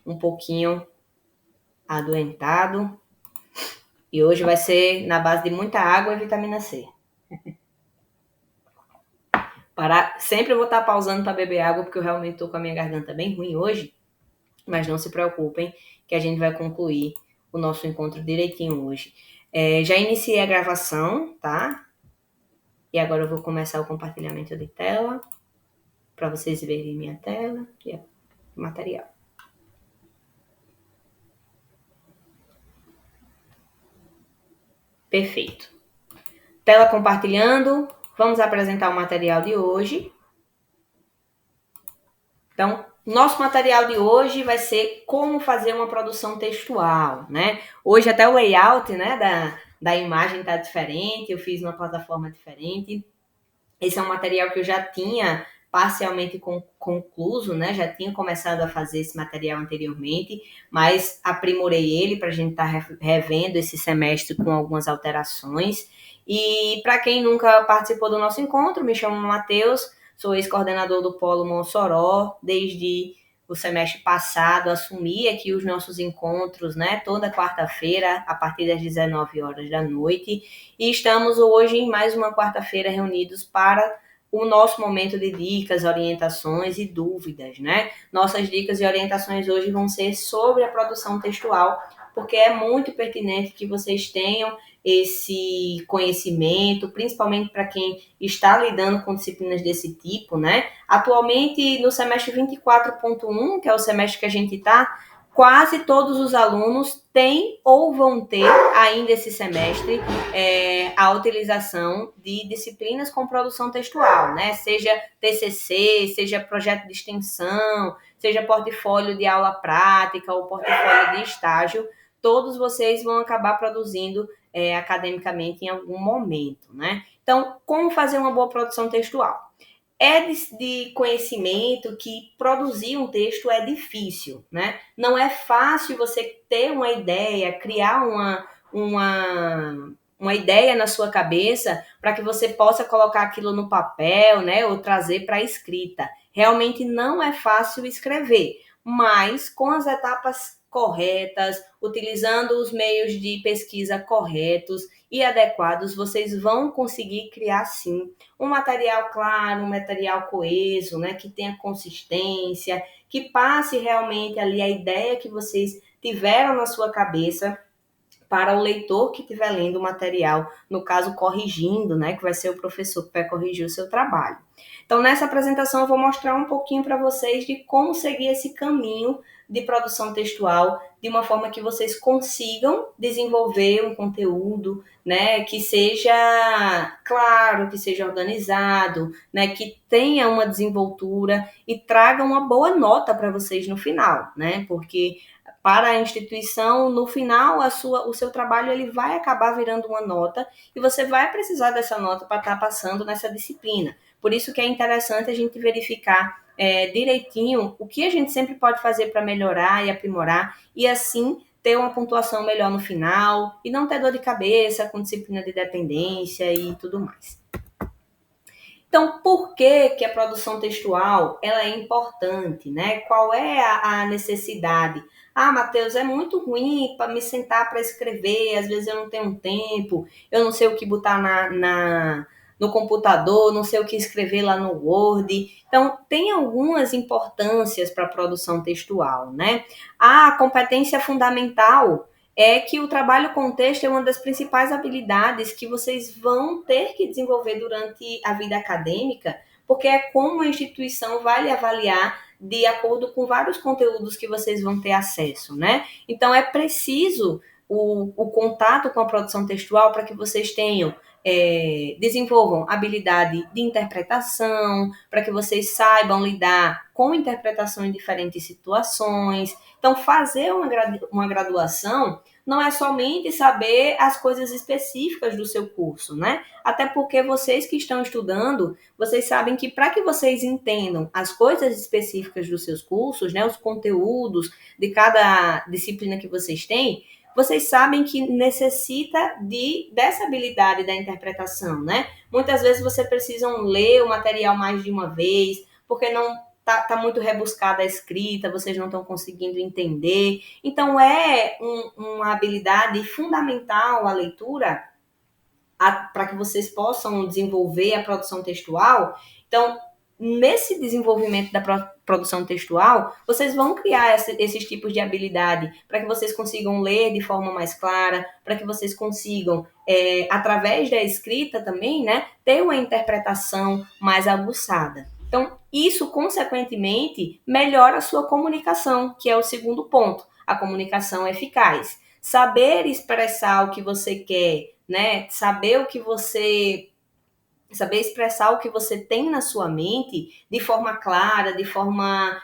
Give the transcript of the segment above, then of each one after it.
um pouquinho adoentado. E hoje vai ser na base de muita água e vitamina C. Sempre eu vou estar pausando para beber água, porque eu realmente estou com a minha garganta bem ruim hoje. Mas não se preocupem, que a gente vai concluir o nosso encontro direitinho hoje. Já iniciei a gravação, tá? E agora eu vou começar o compartilhamento de tela, para vocês verem minha tela e o material. Perfeito. Tela compartilhando. Vamos apresentar o material de hoje. Então, nosso material de hoje vai ser como fazer uma produção textual, né? Hoje até o layout, né, da imagem está diferente, eu fiz numa plataforma diferente. Esse é um material que eu já tinha parcialmente concluso, né? Já tinha começado a fazer esse material anteriormente, mas aprimorei ele para a gente estar revendo esse semestre com algumas alterações. E para quem nunca participou do nosso encontro, me chamo Matheus, sou ex-coordenador do Polo Mossoró, desde o semestre passado, assumi aqui os nossos encontros, né, toda quarta-feira, a partir das 19 horas da noite, e estamos hoje em mais uma quarta-feira reunidos para o nosso momento de dicas, orientações e dúvidas, né? Nossas dicas e orientações hoje vão ser sobre a produção textual, porque é muito pertinente que vocês tenham esse conhecimento, principalmente para quem está lidando com disciplinas desse tipo, né? Atualmente, no semestre 24.1, que é o semestre que a gente está, quase todos os alunos têm ou vão ter ainda esse semestre a utilização de disciplinas com produção textual, né? Seja TCC, seja projeto de extensão, seja portfólio de aula prática ou portfólio de estágio, todos vocês vão acabar produzindo academicamente em algum momento, né? Então, como fazer uma boa produção textual? É de conhecimento que produzir um texto é difícil, né? Não é fácil você ter uma ideia, criar uma ideia na sua cabeça para que você possa colocar aquilo no papel, né? Ou trazer para a escrita. Realmente não é fácil escrever, mas com as etapas corretas, utilizando os meios de pesquisa corretos e adequados, vocês vão conseguir criar sim um material claro, um material coeso, né, que tenha consistência, que passe realmente ali a ideia que vocês tiveram na sua cabeça para o leitor que estiver lendo o material, no caso corrigindo, né, que vai ser o professor que vai corrigir o seu trabalho. Então, nessa apresentação eu vou mostrar um pouquinho para vocês de como seguir esse caminho de produção textual de uma forma que vocês consigam desenvolver um conteúdo, né, que seja claro, que seja organizado, né, que tenha uma desenvoltura e traga uma boa nota para vocês no final, né, porque para a instituição, no final, o seu trabalho ele vai acabar virando uma nota e você vai precisar dessa nota para estar passando nessa disciplina. Por isso que é interessante a gente verificar direitinho o que a gente sempre pode fazer para melhorar e aprimorar e assim ter uma pontuação melhor no final e não ter dor de cabeça com disciplina de dependência e tudo mais. Então, por que a produção textual ela é importante, né? Qual é a necessidade? Ah, Matheus, é muito ruim para me sentar para escrever, às vezes eu não tenho tempo, eu não sei o que botar no computador, não sei o que escrever lá no Word. Então, tem algumas importâncias para a produção textual, né? A competência fundamental é que o trabalho com texto é uma das principais habilidades que vocês vão ter que desenvolver durante a vida acadêmica, porque é como a instituição vai lhe avaliar de acordo com vários conteúdos que vocês vão ter acesso, né? Então, é preciso o contato com a produção textual para que vocês tenham desenvolvam habilidade de interpretação, para que vocês saibam lidar com interpretação em diferentes situações. Então, fazer uma graduação não é somente saber as coisas específicas do seu curso, né? Até porque vocês que estão estudando, vocês sabem que para que vocês entendam as coisas específicas dos seus cursos, né, os conteúdos de cada disciplina que vocês têm, vocês sabem que necessita dessa habilidade da interpretação, né? Muitas vezes vocês precisam ler o material mais de uma vez, porque não tá muito rebuscada a escrita, vocês não estão conseguindo entender. Então, é uma habilidade fundamental a leitura para que vocês possam desenvolver a produção textual. Então, nesse desenvolvimento da produção textual, vocês vão criar esses tipos de habilidade para que vocês consigam ler de forma mais clara, para que vocês consigam, através da escrita também, né, ter uma interpretação mais aguçada. Então, isso, consequentemente, melhora a sua comunicação, que é o segundo ponto, a comunicação eficaz. Saber expressar o que você quer, né? Saber expressar o que você tem na sua mente de forma clara, de forma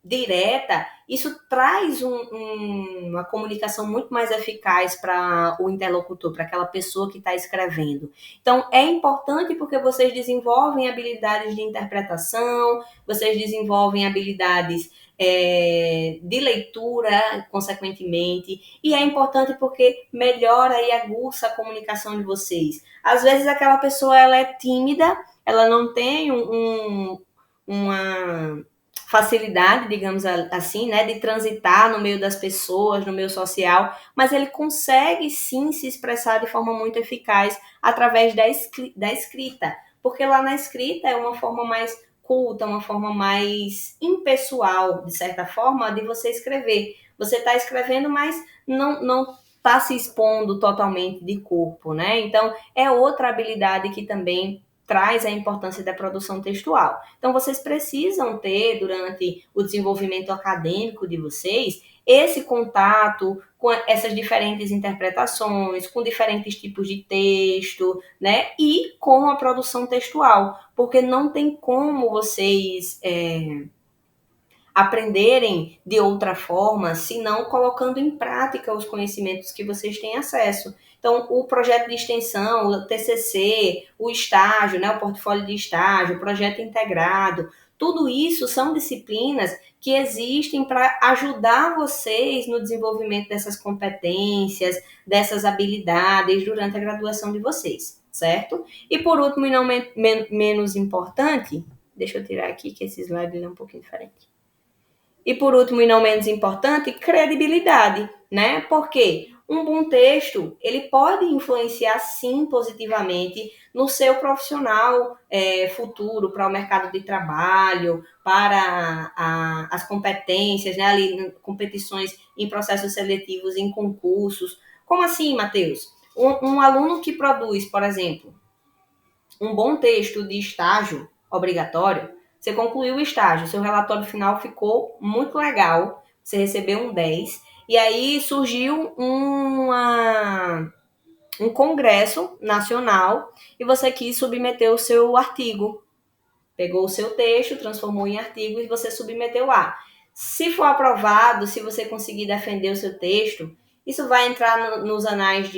direta, isso traz uma comunicação muito mais eficaz para o interlocutor, para aquela pessoa que está escrevendo. Então, é importante porque vocês desenvolvem habilidades de interpretação, vocês desenvolvem habilidades de leitura, consequentemente, e é importante porque melhora e aguça a comunicação de vocês. Às vezes aquela pessoa ela é tímida, ela não tem uma facilidade, digamos assim, né, de transitar no meio das pessoas, no meio social, mas ele consegue sim se expressar de forma muito eficaz através da escrita, porque lá na escrita é uma forma mais culta, uma forma mais impessoal, de certa forma, de você escrever. Você está escrevendo, mas não está se expondo totalmente de corpo, né? Então, é outra habilidade que também traz a importância da produção textual. Então, vocês precisam ter, durante o desenvolvimento acadêmico de vocês, esse contato com essas diferentes interpretações, com diferentes tipos de texto, né? E com a produção textual, porque não tem como vocês aprenderem de outra forma, senão colocando em prática os conhecimentos que vocês têm acesso. Então, o projeto de extensão, o TCC, o estágio, né, o portfólio de estágio, o projeto integrado, tudo isso são disciplinas que existem para ajudar vocês no desenvolvimento dessas competências, dessas habilidades durante a graduação de vocês, certo? E por último, e não menos importante, deixa eu tirar aqui que esse slide é um pouquinho diferente. E por último, e não menos importante, credibilidade, né? Porque um bom texto, ele pode influenciar, sim, positivamente no seu profissional futuro, para o mercado de trabalho, para as competências, né? Ali, competições em processos seletivos, em concursos. Como assim, Matheus? Um aluno que produz, por exemplo, um bom texto de estágio obrigatório, você concluiu o estágio, seu relatório final ficou muito legal, você recebeu um 10, e aí surgiu um congresso nacional e você quis submeter o seu artigo. Pegou o seu texto, transformou em artigo e você submeteu lá. Se for aprovado, se você conseguir defender o seu texto, isso vai entrar nos anais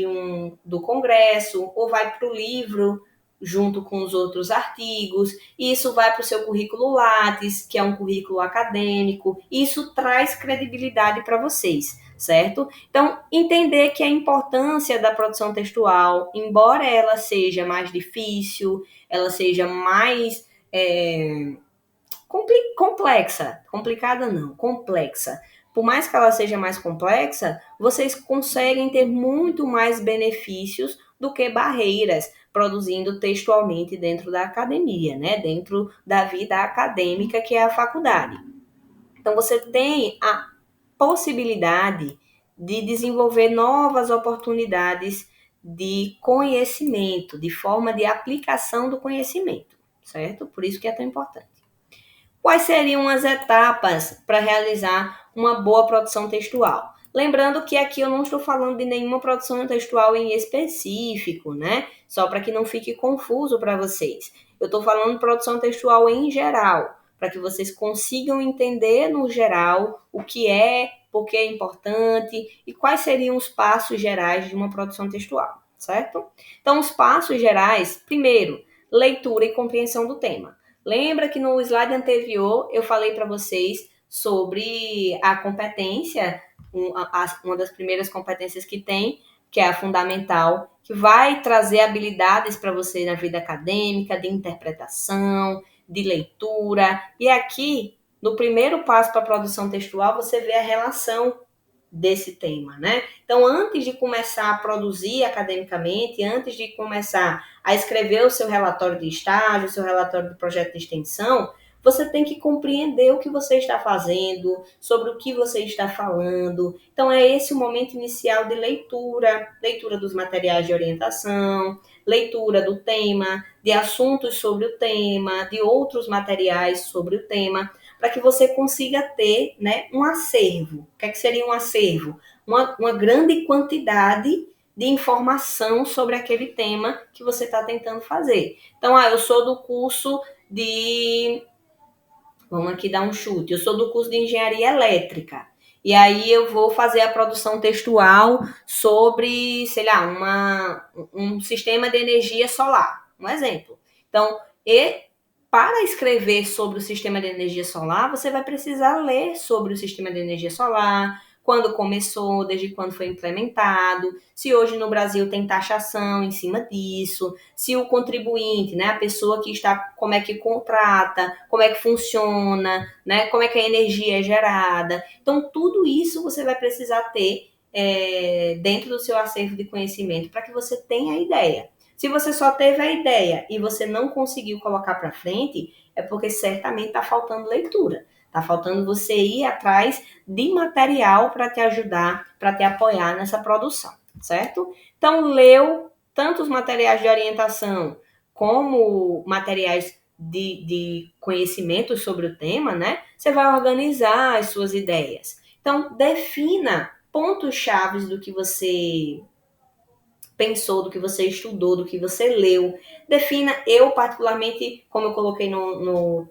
do congresso ou vai para o livro junto com os outros artigos, e isso vai para o seu currículo Lattes, que é um currículo acadêmico, e isso traz credibilidade para vocês, certo? Então, entender que a importância da produção textual, embora ela seja mais difícil, ela seja mais complicada não, complexa. Por mais que ela seja mais complexa, vocês conseguem ter muito mais benefícios do que barreiras produzindo textualmente dentro da academia, né? Dentro da vida acadêmica que é a faculdade. Então você tem a possibilidade de desenvolver novas oportunidades de conhecimento, de forma de aplicação do conhecimento, certo? Por isso que é tão importante. Quais seriam as etapas para realizar uma boa produção textual? Lembrando que aqui eu não estou falando de nenhuma produção textual em específico, né? Só para que não fique confuso para vocês. Eu estou falando de produção textual em geral, para que vocês consigam entender no geral o que é, por que é importante e quais seriam os passos gerais de uma produção textual, certo? Então, os passos gerais, primeiro, leitura e compreensão do tema. Lembra que no slide anterior eu falei para vocês sobre a competência, uma das primeiras competências que tem, que é a fundamental, que vai trazer habilidades para você na vida acadêmica, de interpretação, de leitura. E aqui, no primeiro passo para a produção textual, você vê a relação desse tema, né? Então, antes de começar a produzir academicamente, antes de começar a escrever o seu relatório de estágio, o seu relatório de projeto de extensão, você tem que compreender o que você está fazendo, sobre o que você está falando. Então, é esse o momento inicial de leitura, leitura dos materiais de orientação, leitura do tema, de assuntos sobre o tema, de outros materiais sobre o tema, para que você consiga ter, né, um acervo. O que é que seria um acervo? Uma grande quantidade de informação sobre aquele tema que você está tentando fazer. Então, eu sou do curso de... Vamos aqui dar um chute. Eu sou do curso de engenharia elétrica. E aí eu vou fazer a produção textual sobre, sei lá, um sistema de energia solar. Um exemplo. Então, para escrever sobre o sistema de energia solar, você vai precisar ler sobre o sistema de energia solar, quando começou, desde quando foi implementado, se hoje no Brasil tem taxação em cima disso, se o contribuinte, né, a pessoa que está, como é que contrata, como é que funciona, né, como é que a energia é gerada. Então, tudo isso você vai precisar ter dentro do seu acervo de conhecimento para que você tenha a ideia. Se você só teve a ideia e você não conseguiu colocar para frente, é porque certamente está faltando leitura. Está faltando você ir atrás de material para te ajudar, para te apoiar nessa produção, certo? Então, leu tanto os materiais de orientação como materiais de conhecimento sobre o tema, né? Você vai organizar as suas ideias. Então, defina pontos chaves do que você pensou, do que você estudou, do que você leu. Defina, eu particularmente, como eu coloquei no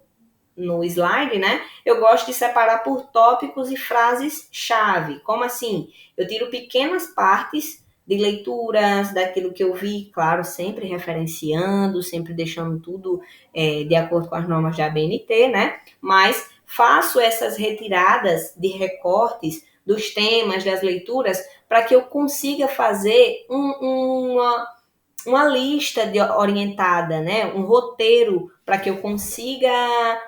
slide, né? Eu gosto de separar por tópicos e frases-chave. Como assim? Eu tiro pequenas partes de leituras, daquilo que eu vi, claro, sempre referenciando, sempre deixando tudo de acordo com as normas da ABNT, né? Mas faço essas retiradas de recortes dos temas, das leituras, para que eu consiga fazer uma lista orientada, né? Um roteiro para que eu consiga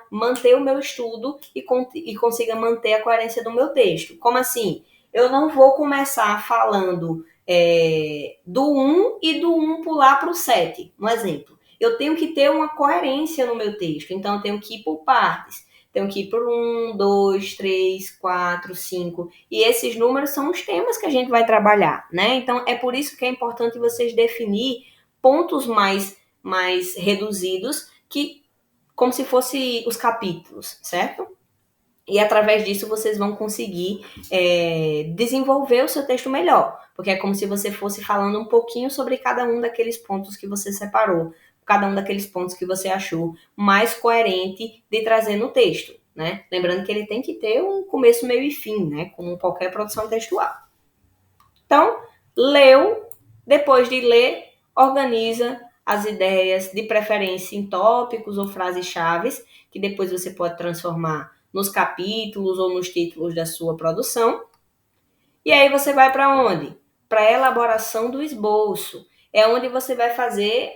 manter o meu estudo e consiga manter a coerência do meu texto. Como assim? Eu não vou começar falando do 1 e do 1 pular para o 7, um exemplo. Eu tenho que ter uma coerência no meu texto, então eu tenho que ir por partes. Tenho que ir por 1, 2, 3, 4, 5. E esses números são os temas que a gente vai trabalhar, né? Então, é por isso que é importante vocês definir pontos mais reduzidos, que como se fossem os capítulos, certo? E através disso vocês vão conseguir desenvolver o seu texto melhor, porque é como se você fosse falando um pouquinho sobre cada um daqueles pontos que você separou, cada um daqueles pontos que você achou mais coerente de trazer no texto, né? Lembrando que ele tem que ter um começo, meio e fim, né? Como qualquer produção textual. Então, leu, depois de ler, organiza as ideias, de preferência em tópicos ou frases-chave, que depois você pode transformar nos capítulos ou nos títulos da sua produção. E aí você vai para onde? Para a elaboração do esboço. É onde você vai fazer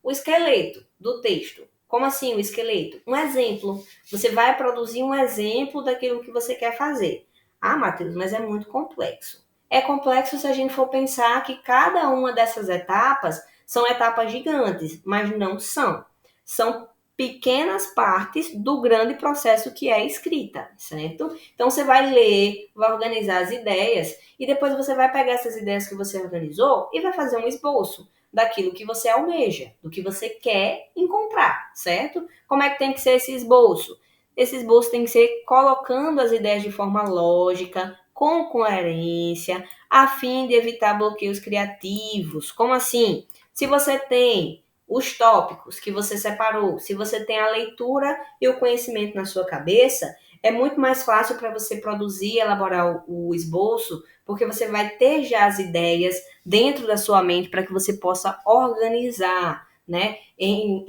o esqueleto do texto. Como assim o esqueleto? Um exemplo. Você vai produzir um exemplo daquilo que você quer fazer. Ah, Matheus, mas é muito complexo. É complexo se a gente for pensar que cada uma dessas etapas são etapas gigantes, mas não são. São pequenas partes do grande processo que é a escrita, certo? Então você vai ler, vai organizar as ideias e depois você vai pegar essas ideias que você organizou e vai fazer um esboço daquilo que você almeja, do que você quer encontrar, certo? Como é que tem que ser esse esboço? Esse esboço tem que ser colocando as ideias de forma lógica, com coerência, a fim de evitar bloqueios criativos. Como assim? Se você tem os tópicos que você separou, se você tem a leitura e o conhecimento na sua cabeça, é muito mais fácil para você produzir e elaborar o esboço, porque você vai ter já as ideias dentro da sua mente para que você possa organizar, né, em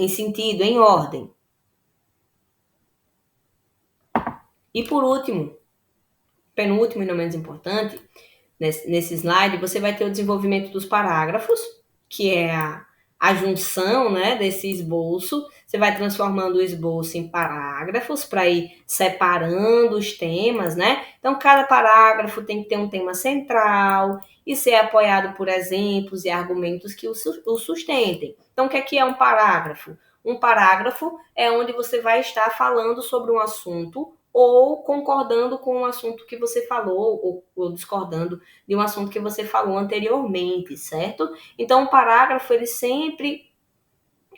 sentido, em ordem. E por último, penúltimo e não menos importante, nesse slide, você vai ter o desenvolvimento dos parágrafos, que é a junção, né, desse esboço, você vai transformando o esboço em parágrafos para ir separando os temas, né? Então, cada parágrafo tem que ter um tema central e ser apoiado por exemplos e argumentos que o sustentem. Então, o que é um parágrafo? Um parágrafo é onde você vai estar falando sobre um assunto ou concordando com um assunto que você falou, ou discordando de um assunto que você falou anteriormente, certo? Então, o parágrafo, ele sempre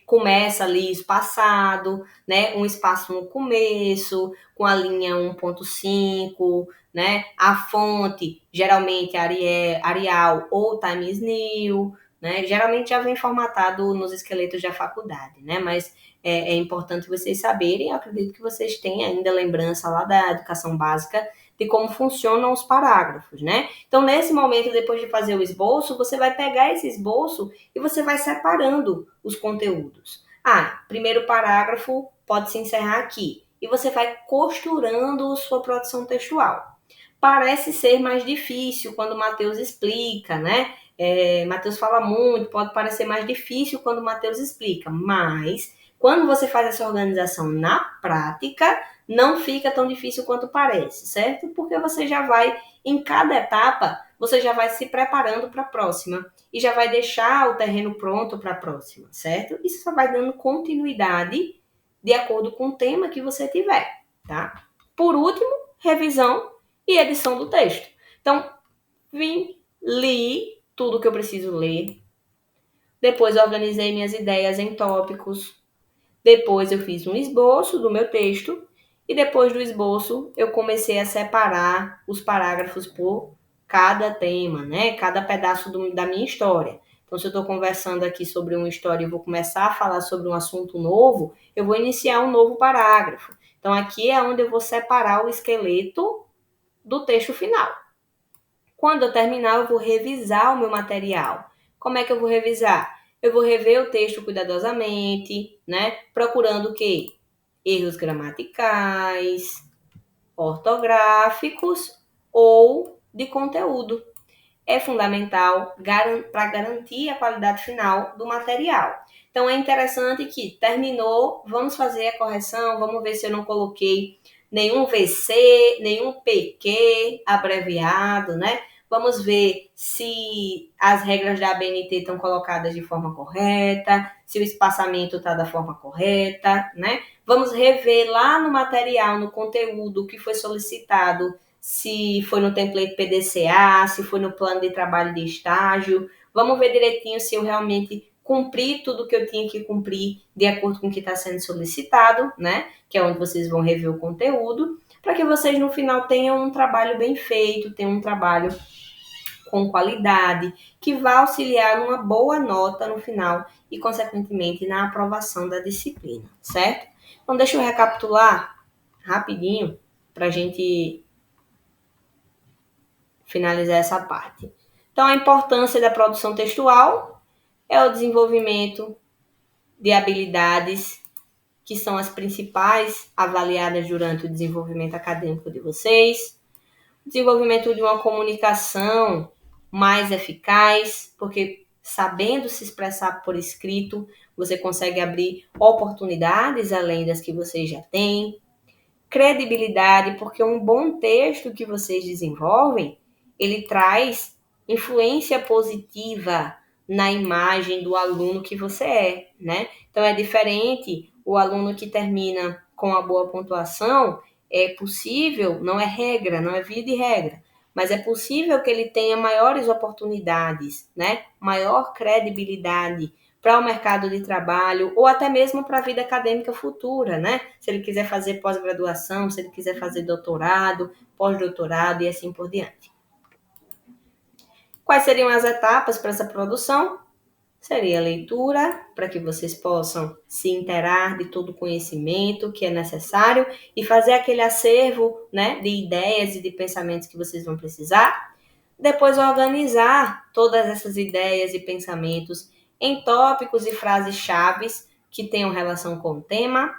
começa ali espaçado, né? Um espaço no começo, com a linha 1.5, né? A fonte, geralmente Arial ou Times New, né? Geralmente já vem formatado nos esqueletos da faculdade, né? Mas é importante vocês saberem, eu acredito que vocês têm ainda lembrança lá da educação básica de como funcionam os parágrafos, né? Então, nesse momento, depois de fazer o esboço, você vai pegar esse esboço e você vai separando os conteúdos. Primeiro parágrafo pode se encerrar aqui. E você vai costurando sua produção textual. Parece ser mais difícil quando o Matheus explica, né? Matheus fala muito, pode parecer mais difícil quando o Matheus explica, mas quando você faz essa organização na prática, não fica tão difícil quanto parece, certo? Porque você já vai, em cada etapa, você já vai se preparando para a próxima e já vai deixar o terreno pronto para a próxima, certo? Isso só vai dando continuidade de acordo com o tema que você tiver, tá? Por último, revisão e edição do texto. Então, li tudo que eu preciso ler, depois organizei minhas ideias em tópicos, depois eu fiz um esboço do meu texto e depois do esboço eu comecei a separar os parágrafos por cada tema, né? Cada pedaço da minha história. Então, se eu estou conversando aqui sobre uma história e vou começar a falar sobre um assunto novo, eu vou iniciar um novo parágrafo. Então, aqui é onde eu vou separar o esqueleto do texto final. Quando eu terminar, eu vou revisar o meu material. Como é que eu vou revisar? Eu vou rever o texto cuidadosamente, né? Procurando o quê? Erros gramaticais, ortográficos ou de conteúdo. É fundamental para garantir a qualidade final do material. Então, é interessante que terminou, vamos fazer a correção, vamos ver se eu não coloquei nenhum VC, nenhum PQ abreviado, né? Vamos ver se as regras da ABNT estão colocadas de forma correta, se o espaçamento está da forma correta, né? Vamos rever lá no material, no conteúdo que foi solicitado, se foi no template PDCA, se foi no plano de trabalho de estágio. Vamos ver direitinho se eu realmente cumpri tudo que eu tinha que cumprir de acordo com o que está sendo solicitado, né? Que é onde vocês vão rever o conteúdo, para que vocês no final tenham um trabalho bem feito, tenham um trabalho com qualidade, que vai auxiliar numa boa nota no final e, consequentemente, na aprovação da disciplina, certo? Então, deixa eu recapitular rapidinho para a gente finalizar essa parte. Então, a importância da produção textual é o desenvolvimento de habilidades que são as principais avaliadas durante o desenvolvimento acadêmico de vocês, desenvolvimento de uma comunicação mais eficaz, porque sabendo se expressar por escrito, você consegue abrir oportunidades além das que vocês já têm, credibilidade, porque um bom texto que vocês desenvolvem, ele traz influência positiva na imagem do aluno que você é, né? Então, é diferente o aluno que termina com a boa pontuação, é possível, não é regra, não é via de regra, mas é possível que ele tenha maiores oportunidades, né? Maior credibilidade para o mercado de trabalho ou até mesmo para a vida acadêmica futura, né? Se ele quiser fazer pós-graduação, se ele quiser fazer doutorado, pós-doutorado e assim por diante. Quais seriam as etapas para essa produção? Seria a leitura, para que vocês possam se inteirar de todo o conhecimento que é necessário e fazer aquele acervo, né, de ideias e de pensamentos que vocês vão precisar. Depois, organizar todas essas ideias e pensamentos em tópicos e frases-chave que tenham relação com o tema.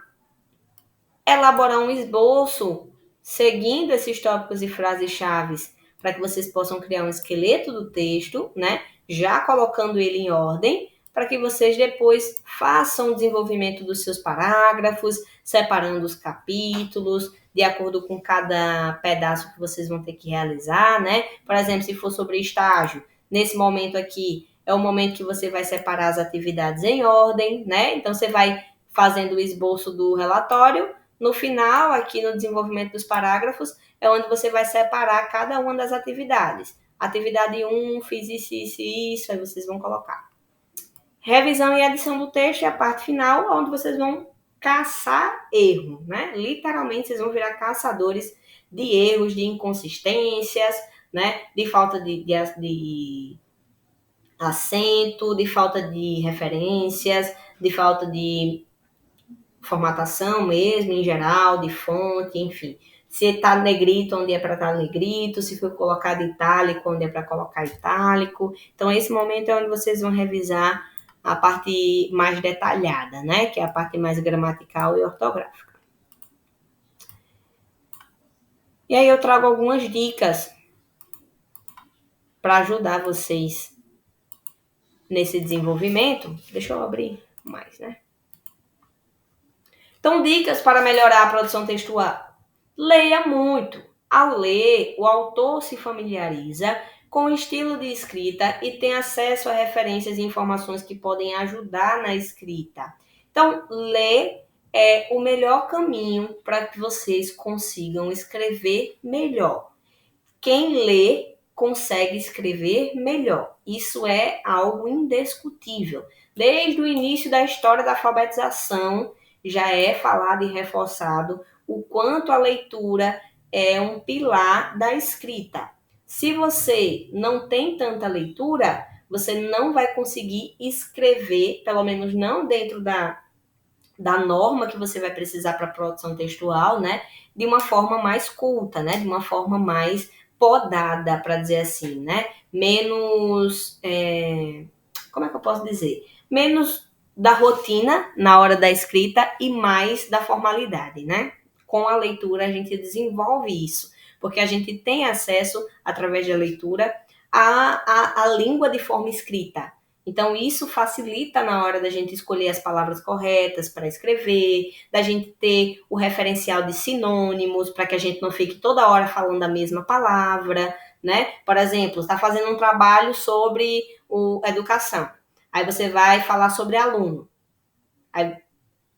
Elaborar um esboço seguindo esses tópicos e frases-chave para que vocês possam criar um esqueleto do texto, né? Já colocando ele em ordem, para que vocês depois façam o desenvolvimento dos seus parágrafos, separando os capítulos, de acordo com cada pedaço que vocês vão ter que realizar, né? Por exemplo, se for sobre estágio, nesse momento aqui é o momento que você vai separar as atividades em ordem, né? Então, você vai fazendo o esboço do relatório. No final, aqui no desenvolvimento dos parágrafos, é onde você vai separar cada uma das atividades. Atividade 1, fiz isso, aí vocês vão colocar. Revisão e edição do texto é a parte final, onde vocês vão caçar erro, né? Literalmente, vocês vão virar caçadores de erros, de inconsistências, né? De falta de acento, de falta de referências, de falta de formatação mesmo, em geral, de fonte, enfim. Se está negrito, onde é para estar negrito, se for colocado itálico, onde é para colocar itálico. Então, esse momento é onde vocês vão revisar a parte mais detalhada, né? Que é a parte mais gramatical e ortográfica. E aí eu trago algumas dicas para ajudar vocês nesse desenvolvimento. Deixa eu abrir mais, né? Então, dicas para melhorar a produção textual. Leia muito. Ao ler, o autor se familiariza com o estilo de escrita e tem acesso a referências e informações que podem ajudar na escrita. Então, ler é o melhor caminho para que vocês consigam escrever melhor. Quem lê consegue escrever melhor. Isso é algo indiscutível. Desde o início da história da alfabetização, já é falado e reforçado o quanto a leitura é um pilar da escrita. Se você não tem tanta leitura, você não vai conseguir escrever, pelo menos não dentro da norma que você vai precisar para a produção textual, né? De uma forma mais culta, né? De uma forma mais podada, para dizer assim, né? Menos, como é que eu posso dizer? Menos da rotina na hora da escrita e mais da formalidade, né? Com a leitura a gente desenvolve isso, porque a gente tem acesso, através da leitura, à língua de forma escrita. Então, isso facilita na hora da gente escolher as palavras corretas para escrever, da gente ter o referencial de sinônimos, para que a gente não fique toda hora falando a mesma palavra, né? Por exemplo, está fazendo um trabalho sobre educação. Aí você vai falar sobre aluno. Aí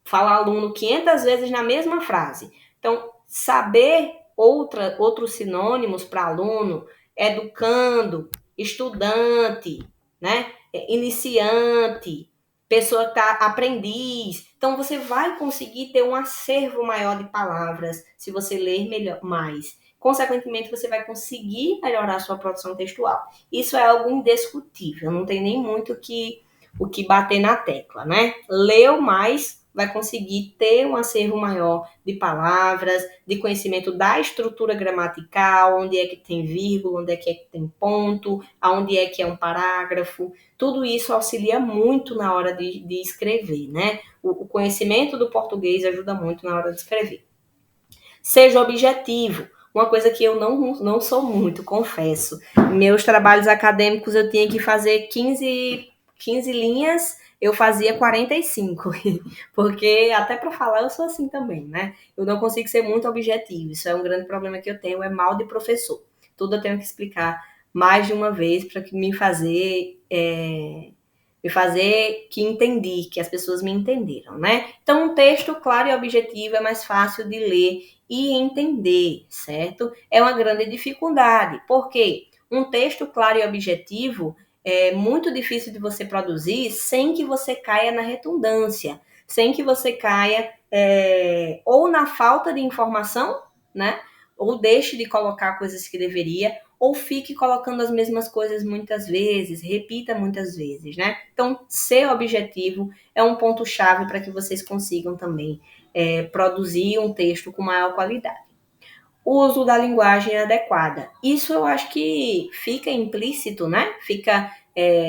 fala aluno 500 vezes na mesma frase. Então, saber outros sinônimos para aluno, educando, estudante, né? Iniciante, pessoa que está aprendiz. Então, você vai conseguir ter um acervo maior de palavras se você ler mais. Consequentemente, você vai conseguir melhorar a sua produção textual. Isso é algo indiscutível, não tem nem muito o que bater na tecla, né? Leu mais, vai conseguir ter um acervo maior de palavras, de conhecimento da estrutura gramatical, onde é que tem vírgula, onde é que tem ponto, aonde é que é um parágrafo. Tudo isso auxilia muito na hora de escrever, né? O conhecimento do português ajuda muito na hora de escrever. Seja objetivo. Uma coisa que eu não sou muito, confesso. Meus trabalhos acadêmicos eu tinha que fazer 15 linhas, eu fazia 45. Porque até para falar eu sou assim também, né? Eu não consigo ser muito objetivo. Isso é um grande problema que eu tenho, é mal de professor. Tudo eu tenho que explicar mais de uma vez para me fazer que entendi, que as pessoas me entenderam, né? Então, um texto claro e objetivo é mais fácil de ler e entender, certo? É uma grande dificuldade, porque um texto claro e objetivo é muito difícil de você produzir sem que você caia na redundância, sem que você caia ou na falta de informação, né? Ou deixe de colocar coisas que deveria, ou fique colocando as mesmas coisas muitas vezes, repita muitas vezes, né? Então, ser objetivo é um ponto-chave para que vocês consigam também produzir um texto com maior qualidade. O uso da linguagem adequada. Isso eu acho que fica implícito, né? Fica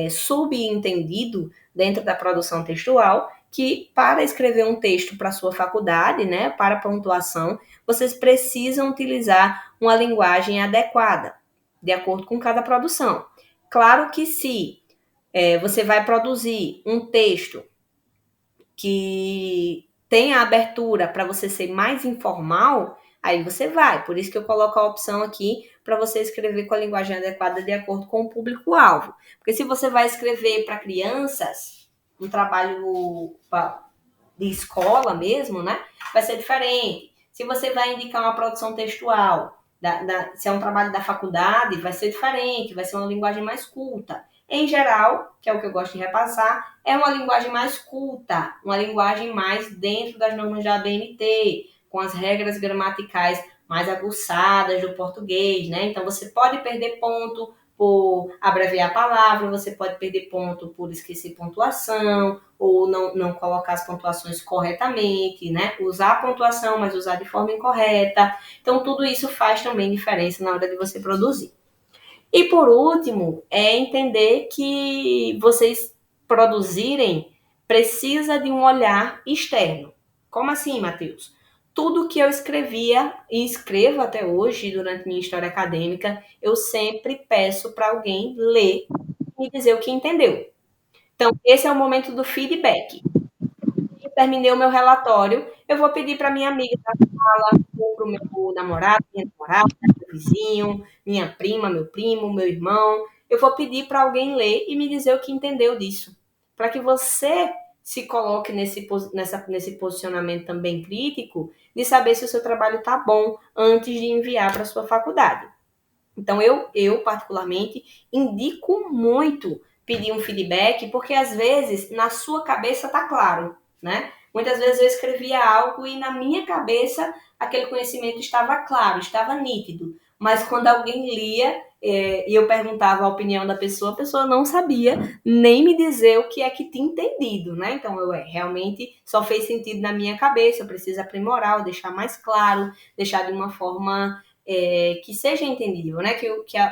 subentendido dentro da produção textual, que para escrever um texto para a sua faculdade, né, para pontuação, vocês precisam utilizar uma linguagem adequada, de acordo com cada produção. Claro que se Você vai produzir um texto que tem a abertura para você ser mais informal, aí você vai. Por isso que eu coloco a opção aqui para você escrever com a linguagem adequada de acordo com o público-alvo. Porque se você vai escrever para crianças, um trabalho de escola mesmo, né? Vai ser diferente. Se você vai indicar uma produção textual, se é um trabalho da faculdade, vai ser diferente, vai ser uma linguagem mais culta. Em geral, que é o que eu gosto de repassar, é uma linguagem mais culta, uma linguagem mais dentro das normas da ABNT, com as regras gramaticais mais aguçadas do português, né? Então você pode perder ponto por abreviar a palavra, você pode perder ponto por esquecer pontuação, ou não colocar as pontuações corretamente, né? Usar a pontuação, mas usar de forma incorreta. Então, tudo isso faz também diferença na hora de você produzir. E por último, é entender que vocês produzirem precisa de um olhar externo. Como assim, Matheus? Tudo que eu escrevia e escrevo até hoje durante minha história acadêmica, eu sempre peço para alguém ler e dizer o que entendeu. Então, esse é o momento do feedback. Eu terminei o meu relatório, eu vou pedir para minha amiga da sala, ou para o meu namorado, minha namorada, meu vizinho, minha prima, meu primo, meu irmão. Eu vou pedir para alguém ler e me dizer o que entendeu disso. Para que você se coloque nesse posicionamento também crítico de saber se o seu trabalho está bom antes de enviar para a sua faculdade. Então, eu particularmente indico muito pedir um feedback, porque às vezes na sua cabeça tá claro, né? Muitas vezes eu escrevia algo e na minha cabeça aquele conhecimento estava claro, estava nítido. Mas quando alguém lia e eu perguntava a opinião da pessoa, a pessoa não sabia nem me dizer o que é que tinha entendido, né? Então, realmente só fez sentido na minha cabeça, eu preciso aprimorar, ou deixar mais claro, deixar de uma forma que seja entendível, né?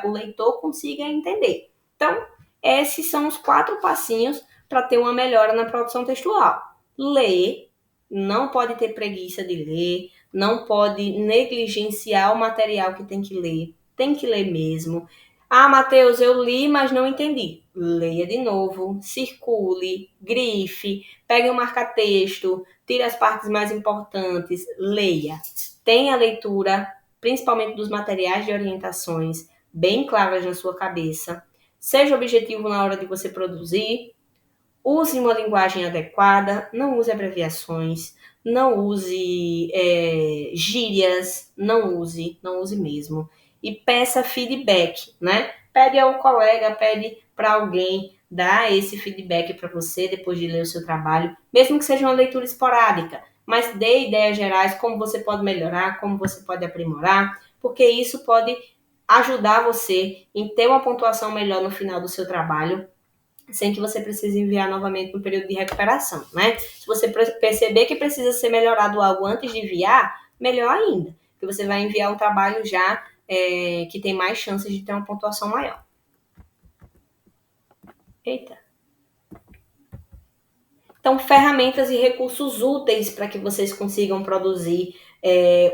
O leitor consiga entender. Então, esses são os 4 passinhos para ter uma melhora na produção textual. Ler, não pode ter preguiça de ler, não pode negligenciar o material que tem que ler mesmo. Ah, Matheus, eu li, mas não entendi. Leia de novo, circule, grife, pegue um marca-texto, tire as partes mais importantes, leia. Tenha a leitura principalmente dos materiais de orientações bem claras na sua cabeça. Seja objetivo na hora de você produzir. Use uma linguagem adequada, não use abreviações, não use gírias, não use mesmo. E peça feedback, né? Pede ao colega, pede para alguém dar esse feedback para você depois de ler o seu trabalho, mesmo que seja uma leitura esporádica, mas dê ideias gerais como você pode melhorar, como você pode aprimorar, porque isso pode ajudar você em ter uma pontuação melhor no final do seu trabalho, sem que você precise enviar novamente no período de recuperação, né? Se você perceber que precisa ser melhorado algo antes de enviar, melhor ainda, porque você vai enviar um trabalho já que tem mais chances de ter uma pontuação maior. Eita. Então, ferramentas e recursos úteis para que vocês consigam produzir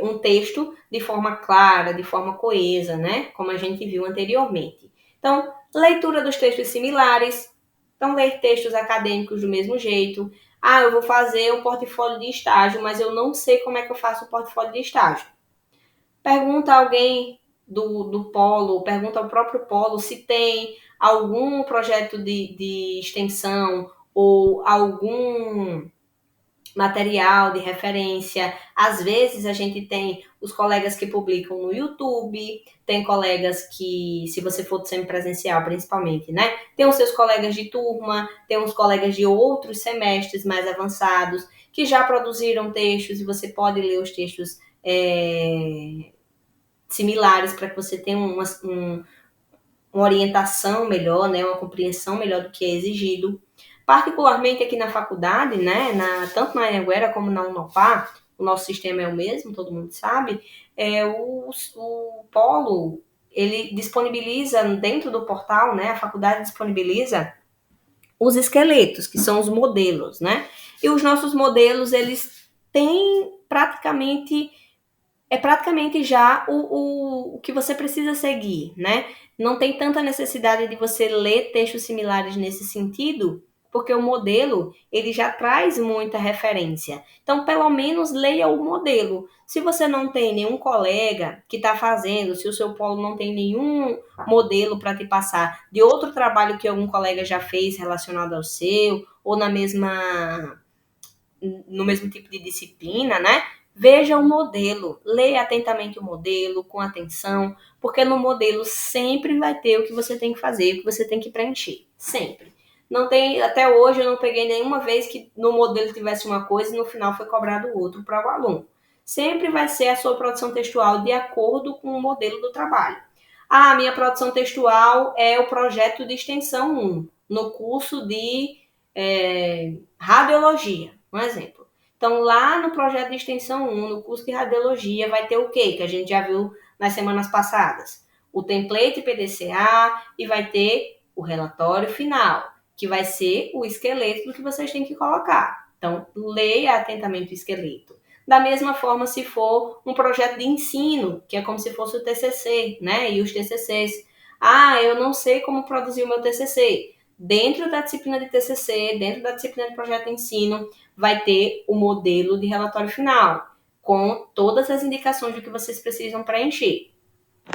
um texto de forma clara, de forma coesa, né? Como a gente viu anteriormente. Então, leitura dos textos similares. Então, ler textos acadêmicos do mesmo jeito. Ah, eu vou fazer um portfólio de estágio, mas eu não sei como é que eu faço o portfólio de estágio. Pergunta a alguém do polo, pergunta ao próprio polo se tem algum projeto de extensão ou algum material de referência. Às vezes a gente tem os colegas que publicam no YouTube, tem colegas que, se você for semipresencial principalmente, né? Tem os seus colegas de turma, tem uns colegas de outros semestres mais avançados que já produziram textos e você pode ler os textos similares para que você tenha uma orientação melhor, né? Uma compreensão melhor do que é exigido. Particularmente aqui na faculdade, né, tanto na Anhanguera como na Unopar, o nosso sistema é o mesmo, todo mundo sabe, o polo, ele disponibiliza dentro do portal, né, a faculdade disponibiliza os esqueletos, que são os modelos, né, e os nossos modelos, eles têm praticamente é praticamente já o que você precisa seguir, né? Não tem tanta necessidade de você ler textos similares nesse sentido, porque o modelo, ele já traz muita referência. Então, pelo menos leia o modelo. Se você não tem nenhum colega que está fazendo, se o seu polo não tem nenhum modelo para te passar de outro trabalho que algum colega já fez relacionado ao seu, ou no mesmo tipo de disciplina, né? Veja o modelo, leia atentamente o modelo, com atenção, porque no modelo sempre vai ter o que você tem que fazer, o que você tem que preencher, sempre. Não tem, até hoje eu não peguei nenhuma vez que no modelo tivesse uma coisa e no final foi cobrado outro para o aluno. Sempre vai ser a sua produção textual de acordo com o modelo do trabalho. Ah, minha produção textual é o projeto de extensão 1, no curso de radiologia, um exemplo. Então, lá no projeto de extensão 1, no curso de radiologia, vai ter o quê? Que a gente já viu nas semanas passadas. O template PDCA e vai ter o relatório final, que vai ser o esqueleto do que vocês têm que colocar. Então, leia atentamente o esqueleto. Da mesma forma, se for um projeto de ensino, que é como se fosse o TCC, né? E os TCCs. Ah, eu não sei como produzir o meu TCC. Dentro da disciplina de TCC, dentro da disciplina de projeto de ensino, vai ter o modelo de relatório final, com todas as indicações do que vocês precisam preencher.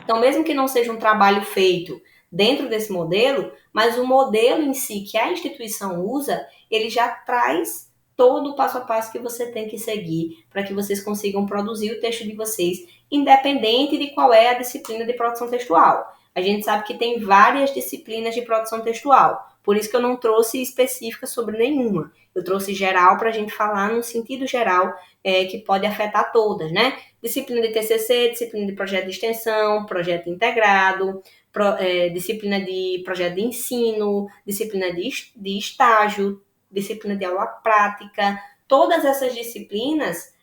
Então, mesmo que não seja um trabalho feito dentro desse modelo, mas o modelo em si que a instituição usa, ele já traz todo o passo a passo que você tem que seguir para que vocês consigam produzir o texto de vocês, independente de qual é a disciplina de produção textual. A gente sabe que tem várias disciplinas de produção textual, por isso que eu não trouxe específica sobre nenhuma. Eu trouxe geral para a gente falar no sentido geral que pode afetar todas, né? Disciplina de TCC, disciplina de projeto de extensão, projeto integrado, disciplina de projeto de ensino, disciplina de estágio, disciplina de aula prática. Todas essas disciplinas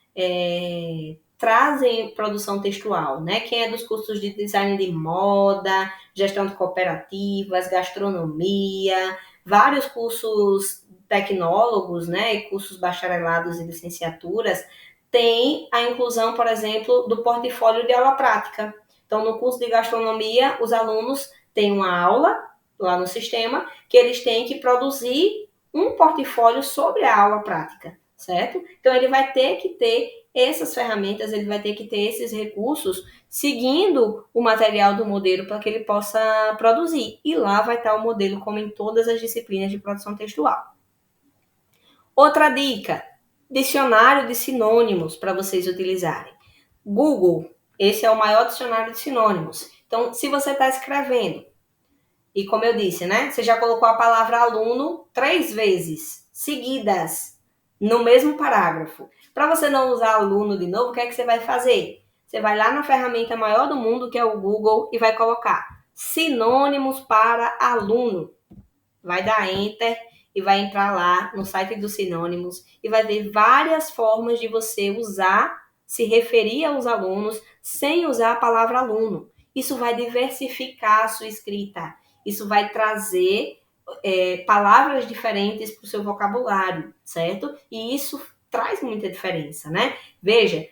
trazem produção textual, né? Quem é dos cursos de design de moda, gestão de cooperativas, gastronomia, vários cursos tecnólogos, né? E cursos bacharelados e licenciaturas, tem a inclusão, por exemplo, do portfólio de aula prática. Então, no curso de gastronomia, os alunos têm uma aula lá no sistema que eles têm que produzir um portfólio sobre a aula prática, certo? Então, ele vai ter que ter essas ferramentas, ele vai ter que ter esses recursos seguindo o material do modelo para que ele possa produzir. E lá vai estar o modelo, como em todas as disciplinas de produção textual. Outra dica: dicionário de sinônimos para vocês utilizarem. Google, esse é o maior dicionário de sinônimos. Então, se você está escrevendo, e como eu disse, né? Você já colocou a palavra aluno 3 vezes seguidas no mesmo parágrafo. Para você não usar aluno de novo, o que é que você vai fazer? Você vai lá na ferramenta maior do mundo, que é o Google, e vai colocar sinônimos para aluno. Vai dar enter e vai entrar lá no site dos sinônimos e vai ver várias formas de você usar, se referir aos alunos sem usar a palavra aluno. Isso vai diversificar a sua escrita. Isso vai trazer palavras diferentes para o seu vocabulário, certo? E isso traz muita diferença, né? Veja,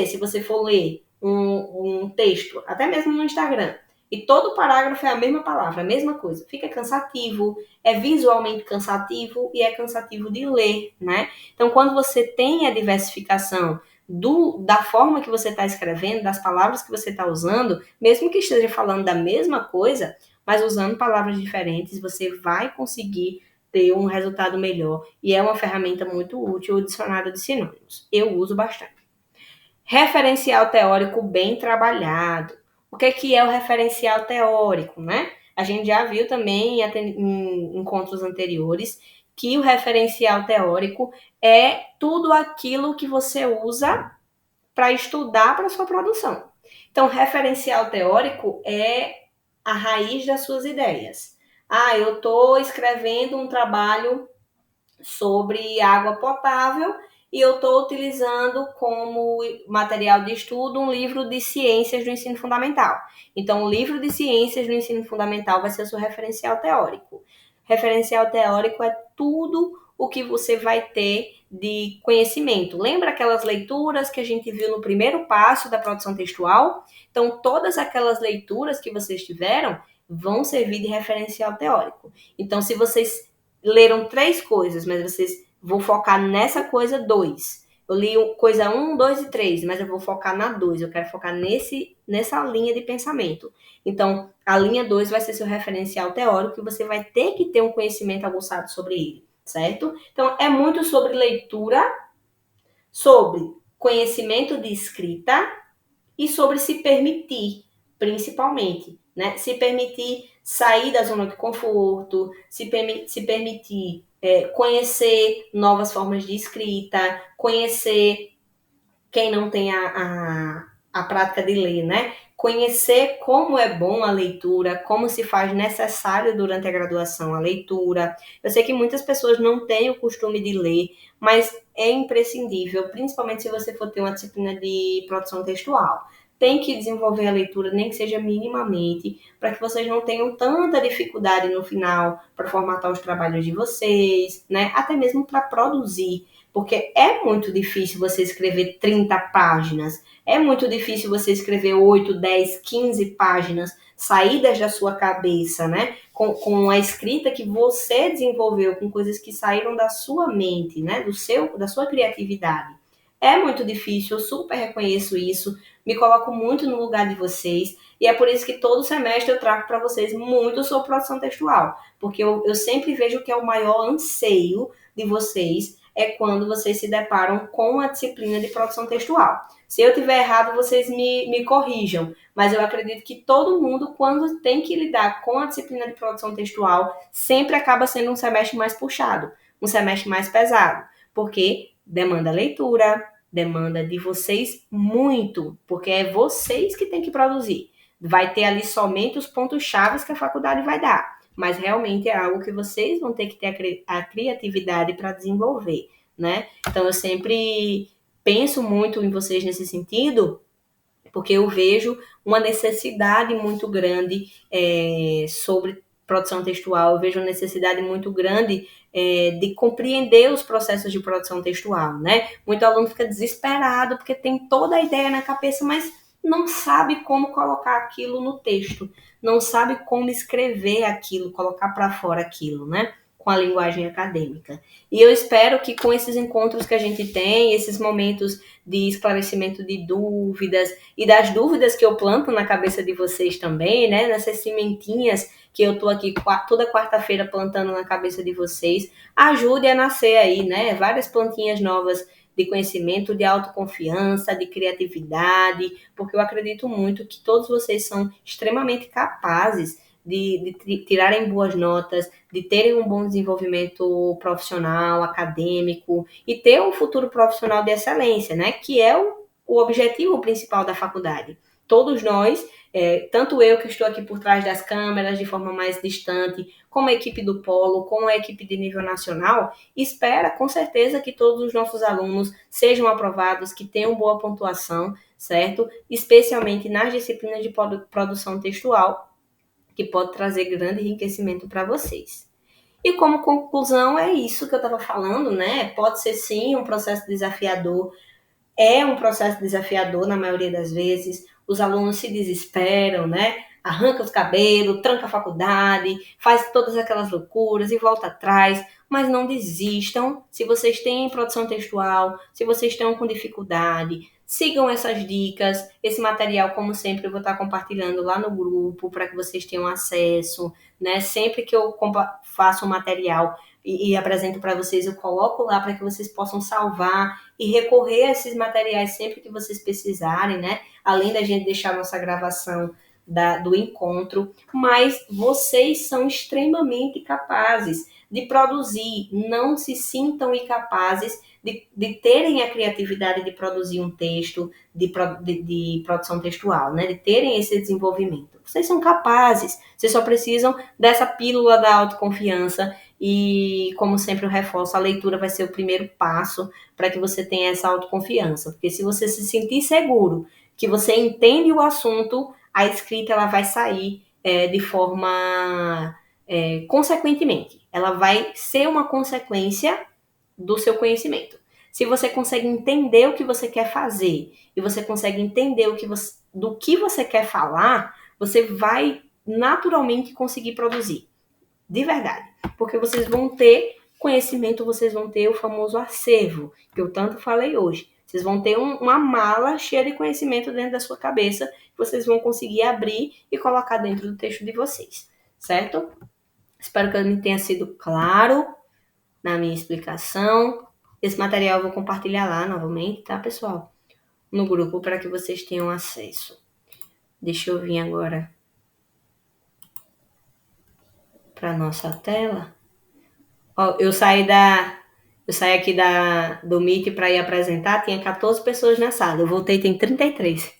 se você for ler um texto, até mesmo no Instagram, e todo parágrafo é a mesma palavra, a mesma coisa, fica cansativo, é visualmente cansativo e é cansativo de ler, né? Então, quando você tem a diversificação da forma que você está escrevendo, das palavras que você está usando, mesmo que esteja falando da mesma coisa, mas usando palavras diferentes, você vai conseguir ter um resultado melhor. E é uma ferramenta muito útil, o dicionário de sinônimos. Eu uso bastante. Referencial teórico bem trabalhado. O que é o referencial teórico, né? A gente já viu também em encontros anteriores que o referencial teórico é tudo aquilo que você usa para estudar para sua produção. Então, referencial teórico é a raiz das suas ideias. Ah, eu estou escrevendo um trabalho sobre água potável e eu estou utilizando como material de estudo um livro de ciências do ensino fundamental. Então, o livro de ciências do ensino fundamental vai ser o seu referencial teórico. Referencial teórico é tudo o que você vai ter de conhecimento. Lembra aquelas leituras que a gente viu no primeiro passo da produção textual? Então, todas aquelas leituras que vocês tiveram vão servir de referencial teórico. Então, se vocês leram 3 coisas, mas vocês vão focar nessa coisa 2. Eu li coisa 1, 2 e 3, mas eu vou focar na 2. Eu quero focar nessa linha de pensamento. Então, a linha 2 vai ser seu referencial teórico e você vai ter que ter um conhecimento aguçado sobre ele, certo? Então, é muito sobre leitura, sobre conhecimento de escrita e sobre se permitir, principalmente, né? Se permitir sair da zona de conforto, se permitir conhecer novas formas de escrita, conhecer quem não tem a prática de ler, né? Conhecer como é bom a leitura, como se faz necessário durante a graduação a leitura. Eu sei que muitas pessoas não têm o costume de ler, mas é imprescindível, principalmente se você for ter uma disciplina de produção textual. Tem que desenvolver a leitura, nem que seja minimamente, para que vocês não tenham tanta dificuldade no final para formatar os trabalhos de vocês, né? Até mesmo para produzir. Porque é muito difícil você escrever 30 páginas, é muito difícil você escrever 8, 10, 15 páginas saídas da sua cabeça, né? Com a escrita que você desenvolveu, com coisas que saíram da sua mente, né? Da sua criatividade. É muito difícil, eu super reconheço isso, me coloco muito no lugar de vocês, e é por isso que todo semestre eu trago para vocês muito sobre produção textual, porque eu sempre vejo que é o maior anseio de vocês é quando vocês se deparam com a disciplina de produção textual. Se eu tiver errado, vocês me corrijam, mas eu acredito que todo mundo, quando tem que lidar com a disciplina de produção textual, sempre acaba sendo um semestre mais puxado, um semestre mais pesado, porque demanda leitura, demanda de vocês muito, porque é vocês que têm que produzir. Vai ter ali somente os pontos-chave que a faculdade vai dar, mas realmente é algo que vocês vão ter que ter a criatividade para desenvolver, né? Então, eu sempre penso muito em vocês nesse sentido, porque eu vejo uma necessidade muito grande sobre produção textual, eu vejo uma necessidade muito grande de compreender os processos de produção textual, né? Muito aluno fica desesperado porque tem toda a ideia na cabeça, mas não sabe como colocar aquilo no texto, não sabe como escrever aquilo, colocar para fora aquilo, né? Com a linguagem acadêmica. E eu espero que com esses encontros que a gente tem, esses momentos de esclarecimento de dúvidas e das dúvidas que eu planto na cabeça de vocês também, né? Nessas sementinhas que eu tô aqui toda quarta-feira plantando na cabeça de vocês, ajude a nascer aí, né? Várias plantinhas novas de conhecimento, de autoconfiança, de criatividade, porque eu acredito muito que todos vocês são extremamente capazes de tirarem boas notas, de terem um bom desenvolvimento profissional, acadêmico e ter um futuro profissional de excelência, né? Que é o objetivo principal da faculdade. Todos nós, tanto eu que estou aqui por trás das câmeras de forma mais distante, como a equipe do Polo, como a equipe de nível nacional, espera com certeza que todos os nossos alunos sejam aprovados, que tenham boa pontuação, certo? Especialmente nas disciplinas de produção textual, que pode trazer grande enriquecimento para vocês. E como conclusão, é isso que eu estava falando, né? Pode ser sim um processo desafiador, é um processo desafiador na maioria das vezes, os alunos se desesperam, né? Arranca os cabelos, tranca a faculdade, faz todas aquelas loucuras e volta atrás, mas não desistam. Se vocês têm produção textual, se vocês estão com dificuldade, sigam essas dicas. Esse material, como sempre, eu vou estar compartilhando lá no grupo para que vocês tenham acesso, né? Sempre que eu faço um material e apresento para vocês, eu coloco lá para que vocês possam salvar e recorrer a esses materiais sempre que vocês precisarem, né? Além da gente deixar nossa gravação do encontro, mas vocês são extremamente capazes de produzir, não se sintam incapazes de terem a criatividade de produzir um texto, de produção textual, né? De terem esse desenvolvimento. Vocês são capazes, vocês só precisam dessa pílula da autoconfiança e, como sempre eu reforço, a leitura vai ser o primeiro passo para que você tenha essa autoconfiança, porque se você se sentir seguro que você entende o assunto, a escrita ela vai sair de forma consequentemente. Ela vai ser uma consequência do seu conhecimento. Se você consegue entender o que você quer fazer e você consegue entender do que você quer falar, você vai naturalmente conseguir produzir. De verdade. Porque vocês vão ter conhecimento, vocês vão ter o famoso acervo, que eu tanto falei hoje. Vocês vão ter uma mala cheia de conhecimento dentro da sua cabeça, que vocês vão conseguir abrir e colocar dentro do texto de vocês, certo? Espero que eu tenha sido claro na minha explicação. Esse material eu vou compartilhar lá novamente, tá, pessoal? No grupo, para que vocês tenham acesso. Deixa eu vir agora para nossa tela. Ó, eu saí aqui do Meet para ir apresentar, tinha 14 pessoas na sala. Eu voltei, tem 33.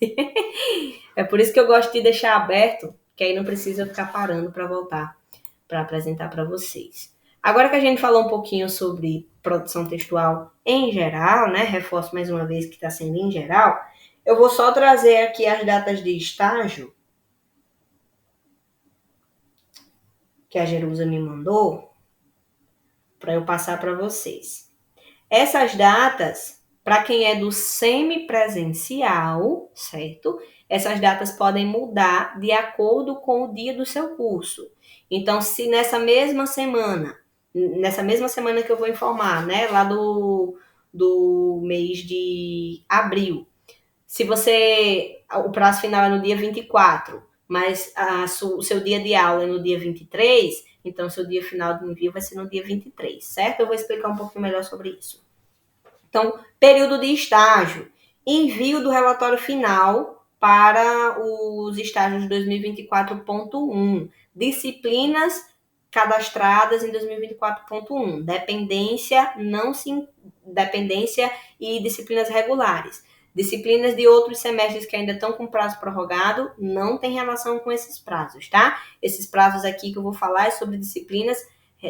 É por isso que eu gosto de deixar aberto, que aí não precisa ficar parando para voltar para apresentar para vocês. Agora que a gente falou um pouquinho sobre produção textual em geral, né? Reforço mais uma vez que está sendo em geral. Eu vou só trazer aqui as datas de estágio que a Jerusa me mandou para eu passar para vocês. Essas datas, para quem é do semipresencial, certo? Essas datas podem mudar de acordo com o dia do seu curso. Então, se nessa mesma semana que eu vou informar, né, lá do mês de abril, se o prazo final é no dia 24, mas o seu dia de aula é no dia 23, então seu dia final de envio vai ser no dia 23, certo? Eu vou explicar um pouquinho melhor sobre isso. Então, período de estágio, envio do relatório final para os estágios 2024.1, disciplinas cadastradas em 2024.1, dependência e disciplinas regulares. Disciplinas de outros semestres que ainda estão com prazo prorrogado não tem relação com esses prazos, tá? Esses prazos aqui que eu vou falar é sobre disciplinas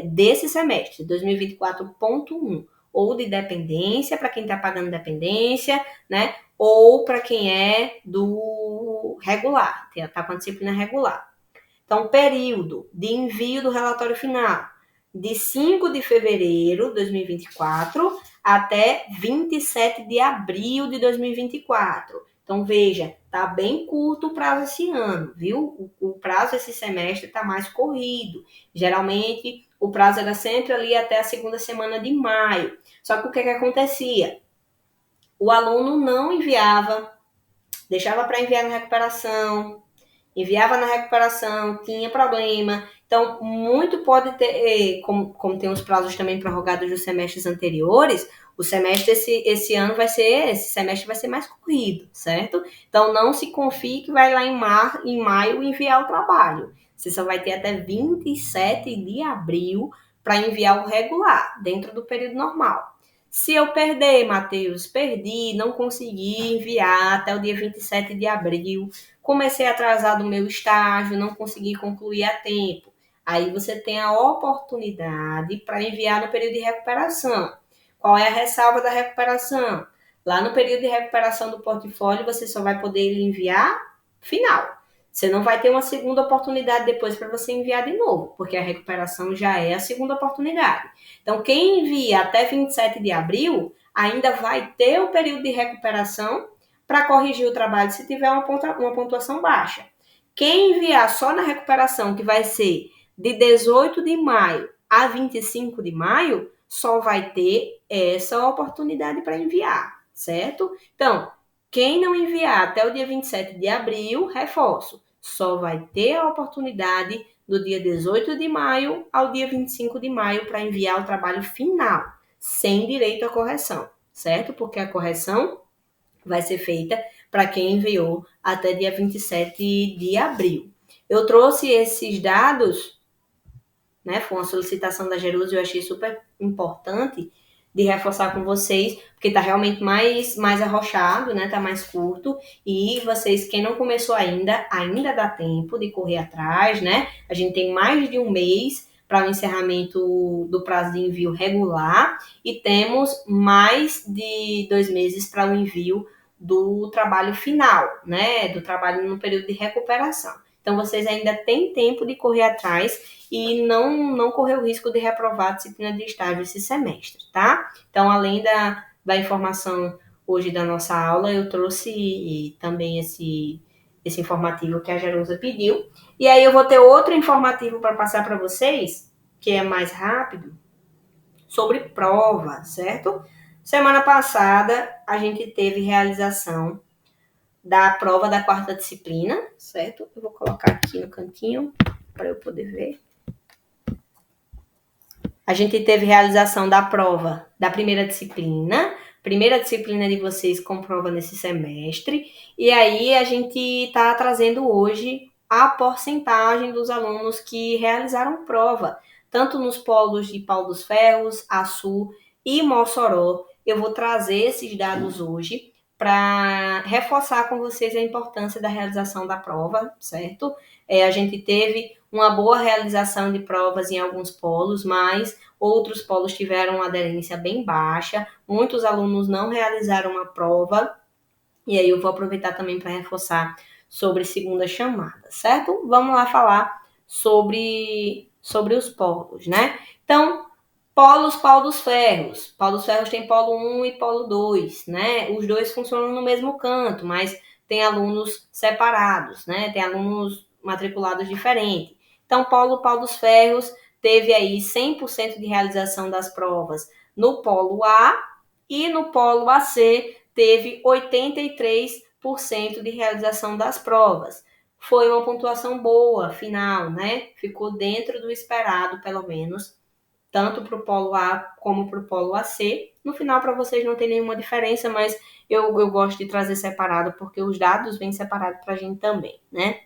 desse semestre, 2024.1. Ou de dependência, para quem está pagando dependência, né? Ou para quem é do regular, está com a disciplina regular. Então, período de envio do relatório final, de 5 de fevereiro de 2024 até 27 de abril de 2024. Então, veja, tá bem curto o prazo esse ano, viu? O prazo esse semestre está mais corrido. Geralmente, o prazo era sempre ali até a segunda semana de maio. Só que o que acontecia? O aluno não enviava, deixava para enviar na recuperação, enviava na recuperação, tinha problema. Então, muito pode ter, como tem os prazos também prorrogados dos semestres anteriores, o semestre esse semestre vai ser mais corrido, certo? Então, não se confie que vai lá em maio enviar o trabalho. Você só vai ter até 27 de abril para enviar o regular, dentro do período normal. Se eu perder, Matheus, perdi, não consegui enviar até o dia 27 de abril, comecei atrasado o meu estágio, não consegui concluir a tempo. Aí você tem a oportunidade para enviar no período de recuperação. Qual é a ressalva da recuperação? Lá no período de recuperação do portfólio, você só vai poder enviar final. Você não vai ter uma segunda oportunidade depois para você enviar de novo, porque a recuperação já é a segunda oportunidade. Então, quem envia até 27 de abril ainda vai ter o período de recuperação para corrigir o trabalho se tiver uma pontuação baixa. Quem enviar só na recuperação, que vai ser de 18 de maio a 25 de maio, só vai ter essa oportunidade para enviar, certo? Então, quem não enviar até o dia 27 de abril, reforço, só vai ter a oportunidade do dia 18 de maio ao dia 25 de maio para enviar o trabalho final, sem direito à correção, certo? Porque a correção vai ser feita para quem enviou até dia 27 de abril. Eu trouxe esses dados, né? Foi uma solicitação da Jerusa e eu achei super importante de reforçar com vocês, porque está realmente mais arrochado, né? Tá mais curto. E vocês, quem não começou ainda dá tempo de correr atrás, né? A gente tem mais de um mês para o encerramento do prazo de envio regular e temos mais de 2 meses para o envio do trabalho final, né? Do trabalho no período de recuperação. Então, vocês ainda têm tempo de correr atrás e não correr o risco de reprovar a disciplina de estágio esse semestre, tá? Então, além da informação hoje da nossa aula, eu trouxe também esse informativo que a Jerusa pediu. E aí eu vou ter outro informativo para passar para vocês, que é mais rápido, sobre prova, certo? Semana passada, a gente teve realização da prova da quarta disciplina, certo? Eu vou colocar aqui no cantinho para eu poder ver. A gente teve realização da prova da primeira disciplina de vocês com prova nesse semestre, e aí a gente está trazendo hoje a porcentagem dos alunos que realizaram prova, tanto nos polos de Pau dos Ferros, Açu e Mossoró. Eu vou trazer esses dados hoje para reforçar com vocês a importância da realização da prova, certo? A gente teve uma boa realização de provas em alguns polos, mas outros polos tiveram uma aderência bem baixa, muitos alunos não realizaram a prova, e aí eu vou aproveitar também para reforçar sobre segunda chamada, certo? Vamos lá falar sobre os polos, né? Então, polos Pau dos Ferros. Pau dos Ferros tem polo 1 e polo 2, né? Os dois funcionam no mesmo canto, mas tem alunos separados, né? Tem alunos matriculados diferentes. Então, polo Pau dos Ferros teve aí 100% de realização das provas no polo A e no polo AC teve 83% de realização das provas. Foi uma pontuação boa, final, né? Ficou dentro do esperado, pelo menos, tanto para o polo A como para o polo AC. No final, para vocês não tem nenhuma diferença, mas eu gosto de trazer separado, porque os dados vêm separados para a gente também, né?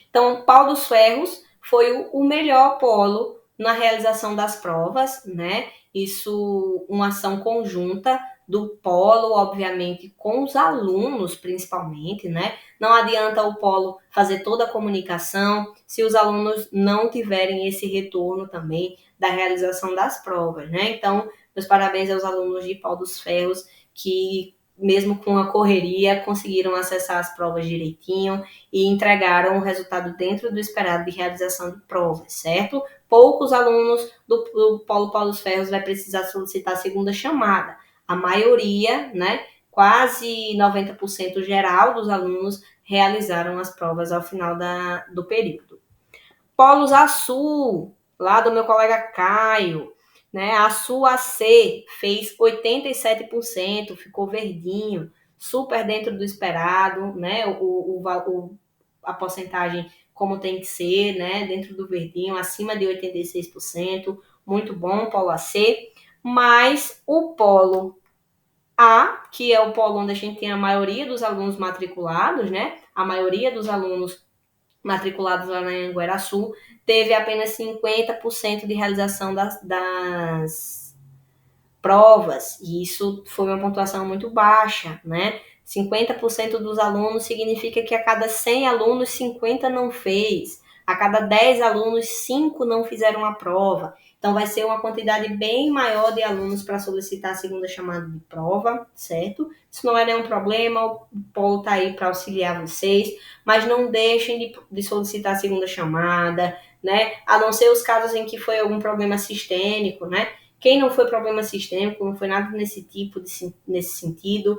Então, Pau dos Ferros foi o melhor polo na realização das provas, né? Isso, uma ação conjunta do polo, obviamente, com os alunos, principalmente, né? Não adianta o polo fazer toda a comunicação se os alunos não tiverem esse retorno também da realização das provas, né? Então, meus parabéns aos alunos de Pau dos Ferros que, mesmo com a correria, conseguiram acessar as provas direitinho e entregaram o resultado dentro do esperado de realização de provas, certo? Poucos alunos do Polo Pau dos Ferros vai precisar solicitar a segunda chamada. A maioria, né, quase 90% geral dos alunos realizaram as provas ao final do período. Polos Açu, lá do meu colega Caio, né? A Açu AC fez 87%, ficou verdinho, super dentro do esperado, né? A porcentagem como tem que ser, né? Dentro do verdinho, acima de 86%, muito bom, polo AC. Mas o polo A, que é o polo onde a gente tem a maioria dos alunos matriculados, né? A maioria dos alunos matriculados lá na Anhanguera Sul, teve apenas 50% de realização das provas, e isso foi uma pontuação muito baixa, né? 50% dos alunos significa que a cada 100 alunos, 50 não fez. A cada 10 alunos, 5 não fizeram a prova. Então, vai ser uma quantidade bem maior de alunos para solicitar a segunda chamada de prova, certo? Isso não é nenhum problema, o Polo está aí para auxiliar vocês, mas não deixem de solicitar a segunda chamada, né? A não ser os casos em que foi algum problema sistêmico, né? Quem não foi problema sistêmico, não foi nada nesse sentido,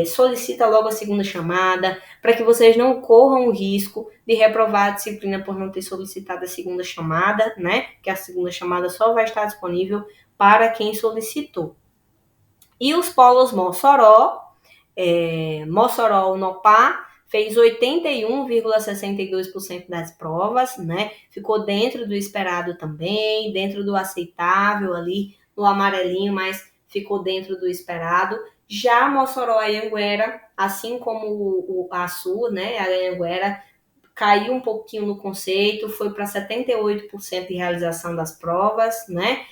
solicita logo a segunda chamada, para que vocês não corram o risco de reprovar a disciplina por não ter solicitado a segunda chamada, né? Que a segunda chamada só vai estar disponível para quem solicitou. E os polos Mossoró, Nopá, fez 81,62% das provas, né? Ficou dentro do esperado também, dentro do aceitável ali, no amarelinho, mas ficou dentro do esperado. Já Mossoró e Anhanguera, assim como o Açu, né? A Anhanguera caiu um pouquinho no conceito, foi para 78% de realização das provas, né?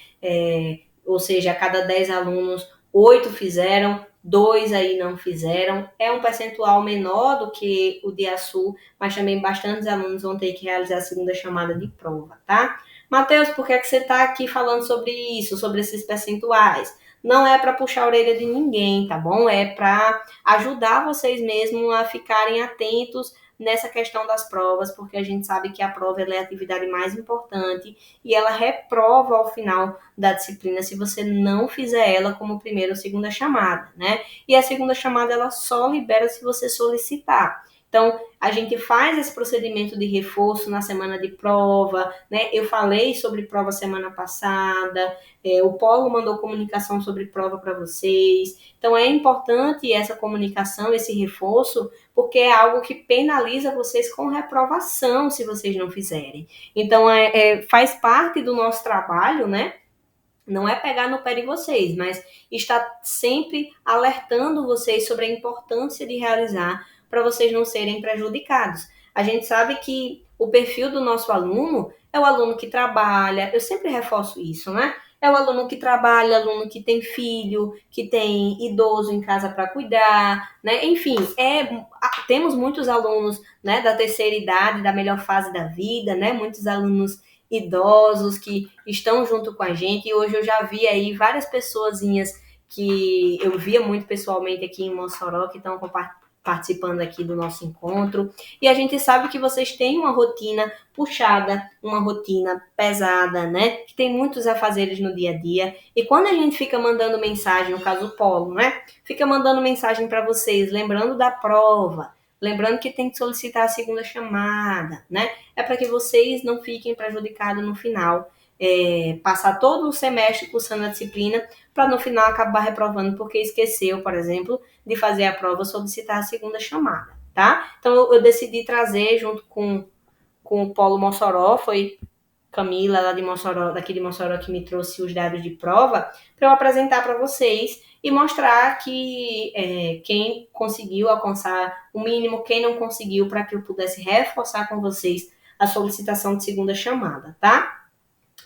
Ou seja, a cada 10 alunos, 8 fizeram, 2 aí não fizeram. É um percentual menor do que o de Açu, mas também bastantes alunos vão ter que realizar a segunda chamada de prova, tá? Matheus, por que é que você está aqui falando sobre isso, sobre esses percentuais? Não é para puxar a orelha de ninguém, tá bom? É para ajudar vocês mesmos a ficarem atentos nessa questão das provas, porque a gente sabe que a prova é a atividade mais importante e ela reprova ao final da disciplina se você não fizer ela como primeira ou segunda chamada, né? E a segunda chamada ela só libera se você solicitar. Então, a gente faz esse procedimento de reforço na semana de prova, né? Eu falei sobre prova semana passada, o Polo mandou comunicação sobre prova para vocês. Então, é importante essa comunicação, esse reforço, porque é algo que penaliza vocês com reprovação se vocês não fizerem. Então, faz parte do nosso trabalho, né? Não é pegar no pé de vocês, mas está sempre alertando vocês sobre a importância de realizar para vocês não serem prejudicados. A gente sabe que o perfil do nosso aluno é o aluno que trabalha, eu sempre reforço isso, né? É o aluno que trabalha, aluno que tem filho, que tem idoso em casa para cuidar, né? Enfim, temos muitos alunos, né, da terceira idade, da melhor fase da vida, né? Muitos alunos idosos que estão junto com a gente. E hoje eu já vi aí várias pessoazinhas que eu via muito pessoalmente aqui em Mossoró, que estão participando aqui do nosso encontro. E a gente sabe que vocês têm uma rotina puxada, uma rotina pesada, né? Que tem muitos afazeres no dia a dia. E quando a gente fica mandando mensagem, no caso o Polo, né? Fica mandando mensagem para vocês, lembrando da prova, lembrando que tem que solicitar a segunda chamada, né? É para que vocês não fiquem prejudicados no final. Passar todo o semestre cursando a disciplina para no final acabar reprovando porque esqueceu, por exemplo, de fazer a prova solicitar a segunda chamada, tá? Então eu decidi trazer junto com o Polo Mossoró, foi Camila lá de Mossoró, daqui de Mossoró, que me trouxe os dados de prova para eu apresentar para vocês e mostrar que quem conseguiu alcançar o mínimo, quem não conseguiu, para que eu pudesse reforçar com vocês a solicitação de segunda chamada, tá?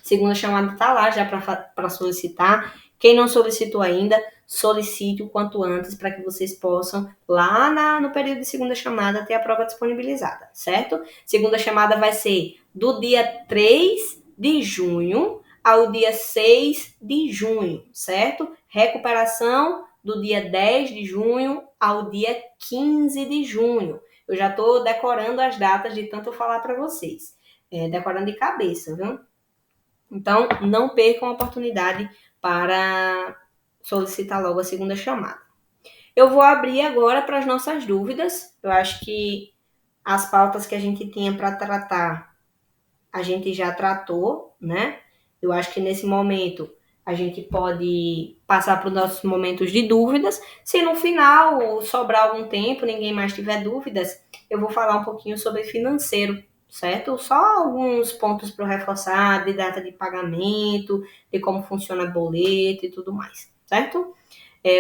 Segunda chamada está lá já para solicitar. Quem não solicitou ainda, solicite o quanto antes para que vocês possam, lá no período de segunda chamada, ter a prova disponibilizada, certo? Segunda chamada vai ser do dia 3 de junho ao dia 6 de junho, certo? Recuperação do dia 10 de junho ao dia 15 de junho. Eu já estou decorando as datas de tanto eu falar para vocês. Decorando de cabeça, viu? Então, não percam a oportunidade para solicitar logo a segunda chamada. Eu vou abrir agora para as nossas dúvidas. Eu acho que as pautas que a gente tinha para tratar, a gente já tratou, né? Eu acho que nesse momento a gente pode passar para os nossos momentos de dúvidas. Se no final sobrar algum tempo, ninguém mais tiver dúvidas, eu vou falar um pouquinho sobre financeiro, certo? Só alguns pontos para eu reforçar, de data de pagamento, de como funciona boleto e tudo mais, certo?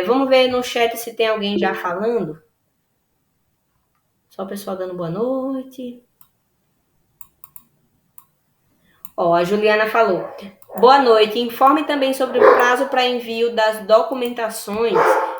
Vamos ver no chat se tem alguém já falando. Só o pessoal dando boa noite. Ó, a Juliana falou. Boa noite. Informe também sobre o prazo para envio das documentações.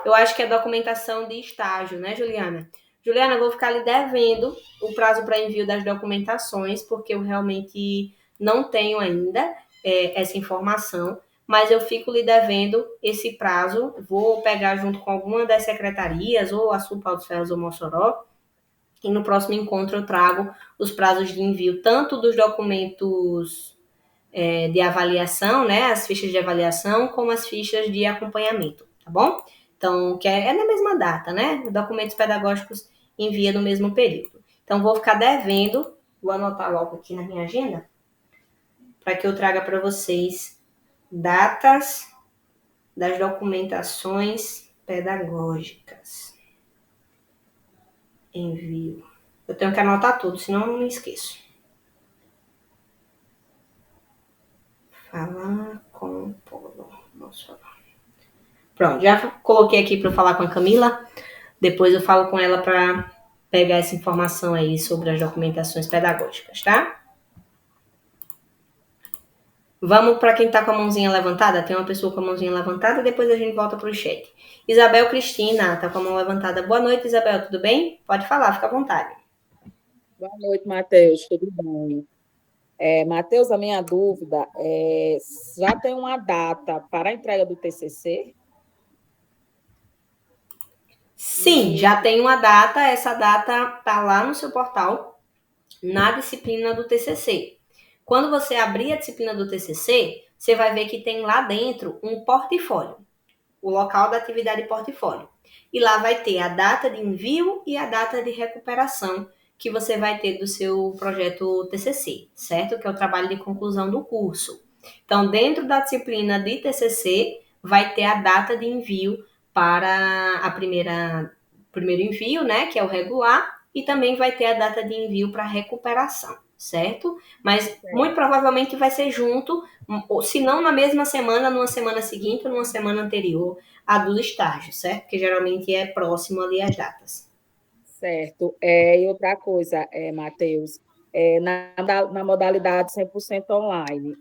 Eu acho que é documentação de estágio, né, Juliana? Juliana, eu vou ficar lhe devendo o prazo para envio das documentações, porque eu realmente não tenho ainda essa informação, mas eu fico lhe devendo esse prazo. Vou pegar junto com alguma das secretarias, ou a Sul Paulo Ferraz ou Mossoró, e no próximo encontro eu trago os prazos de envio, tanto dos documentos de avaliação, né, as fichas de avaliação, como as fichas de acompanhamento, tá bom? Então, que é na mesma data, né? Documentos pedagógicos envia no mesmo período. Então, vou ficar devendo, vou anotar logo aqui na minha agenda, para que eu traga para vocês datas das documentações pedagógicas. Envio. Eu tenho que anotar tudo, senão eu não me esqueço. Falar com o Polo Mossoró. Pronto, já coloquei aqui para falar com a Camila. Depois eu falo com ela para pegar essa informação aí sobre as documentações pedagógicas, tá? Vamos para quem está com a mãozinha levantada. Tem uma pessoa com a mãozinha levantada, depois a gente volta para o chat. Isabel Cristina está com a mão levantada. Boa noite, Isabel, tudo bem? Pode falar, fica à vontade. Boa noite, Matheus, tudo bem? Matheus, a minha dúvida já tem uma data para a entrega do TCC? Sim, já tem uma data, essa data está lá no seu portal, na disciplina do TCC. Quando você abrir a disciplina do TCC, você vai ver que tem lá dentro um portfólio, o local da atividade portfólio. E lá vai ter a data de envio e a data de recuperação que você vai ter do seu projeto TCC, certo? Que é o trabalho de conclusão do curso. Então, dentro da disciplina de TCC, vai ter a data de envio para a primeiro envio, né, que é o regular, e também vai ter a data de envio para recuperação, certo? Mas muito provavelmente vai ser junto, se não na mesma semana, numa semana seguinte ou numa semana anterior a dos estágios, certo? Porque geralmente é próximo ali as datas. Certo. E outra coisa, Matheus, na modalidade 100% online,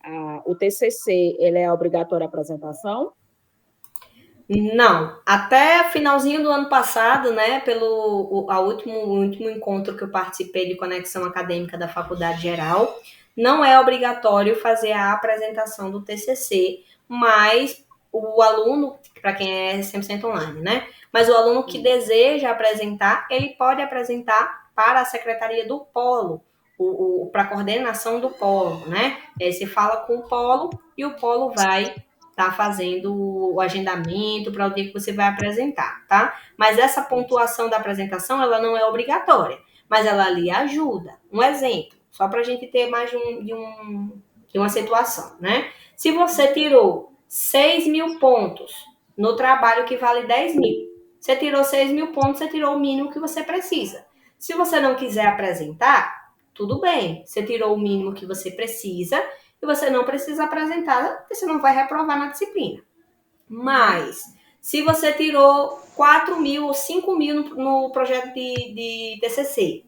o TCC, ele é obrigatório a apresentação? Não, até finalzinho do ano passado, né, o último encontro que eu participei de conexão acadêmica da Faculdade Geral, não é obrigatório fazer a apresentação do TCC, mas o aluno, para quem é 100% online, né, mas o aluno que deseja apresentar, ele pode apresentar para a secretaria do polo, para a coordenação do polo, né, aí você fala com o polo e o polo vai tá fazendo o agendamento para o dia que você vai apresentar, tá? Mas essa pontuação da apresentação, ela não é obrigatória, mas ela lhe ajuda. Um exemplo, só para a gente ter mais de uma situação, né? Se você tirou 6.000 pontos no trabalho que vale 10.000, você tirou 6.000 pontos, você tirou o mínimo que você precisa. Se você não quiser apresentar, tudo bem, você tirou o mínimo que você precisa, e você não precisa apresentar, porque você não vai reprovar na disciplina. Mas, se você tirou 4.000 ou 5.000 no projeto de TCC,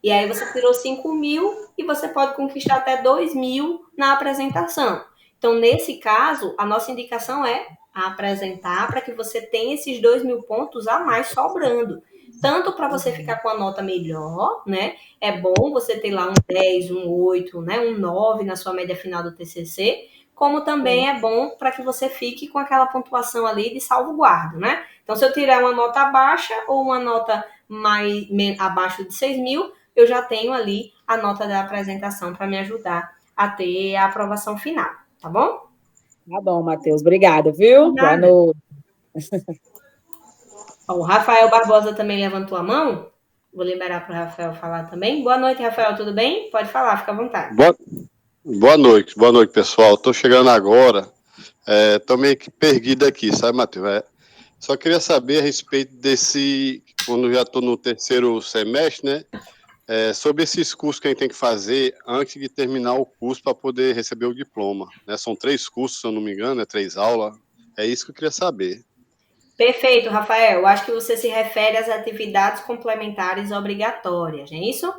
e aí você tirou 5.000 e você pode conquistar até 2.000 na apresentação. Então, nesse caso, a nossa indicação é apresentar para que você tenha esses 2.000 pontos a mais sobrando. Tanto para você ficar com a nota melhor, né? É bom você ter lá um 10, um 8, né? Um 9 na sua média final do TCC, como também é bom para que você fique com aquela pontuação ali de salvaguarda, né? Então, se eu tirar uma nota baixa ou uma nota mais abaixo de 6.000, eu já tenho ali a nota da apresentação para me ajudar a ter a aprovação final, tá bom? Tá bom, Matheus. Obrigada, viu? Boa Nada. noite. O Rafael Barbosa também levantou a mão. Vou liberar para o Rafael falar também. Boa noite, Rafael, tudo bem? Pode falar, fica à vontade. Boa noite, pessoal. Estou chegando agora. Estou meio que perdido aqui, sabe, Matheus? Só queria saber a respeito desse, quando já estou no terceiro semestre, né? Sobre esses cursos que a gente tem que fazer antes de terminar o curso para poder receber o diploma. Né? São 3 cursos, se eu não me engano, 3 aulas. É isso que eu queria saber. Perfeito, Rafael. Eu acho que você se refere às atividades complementares obrigatórias, não é isso?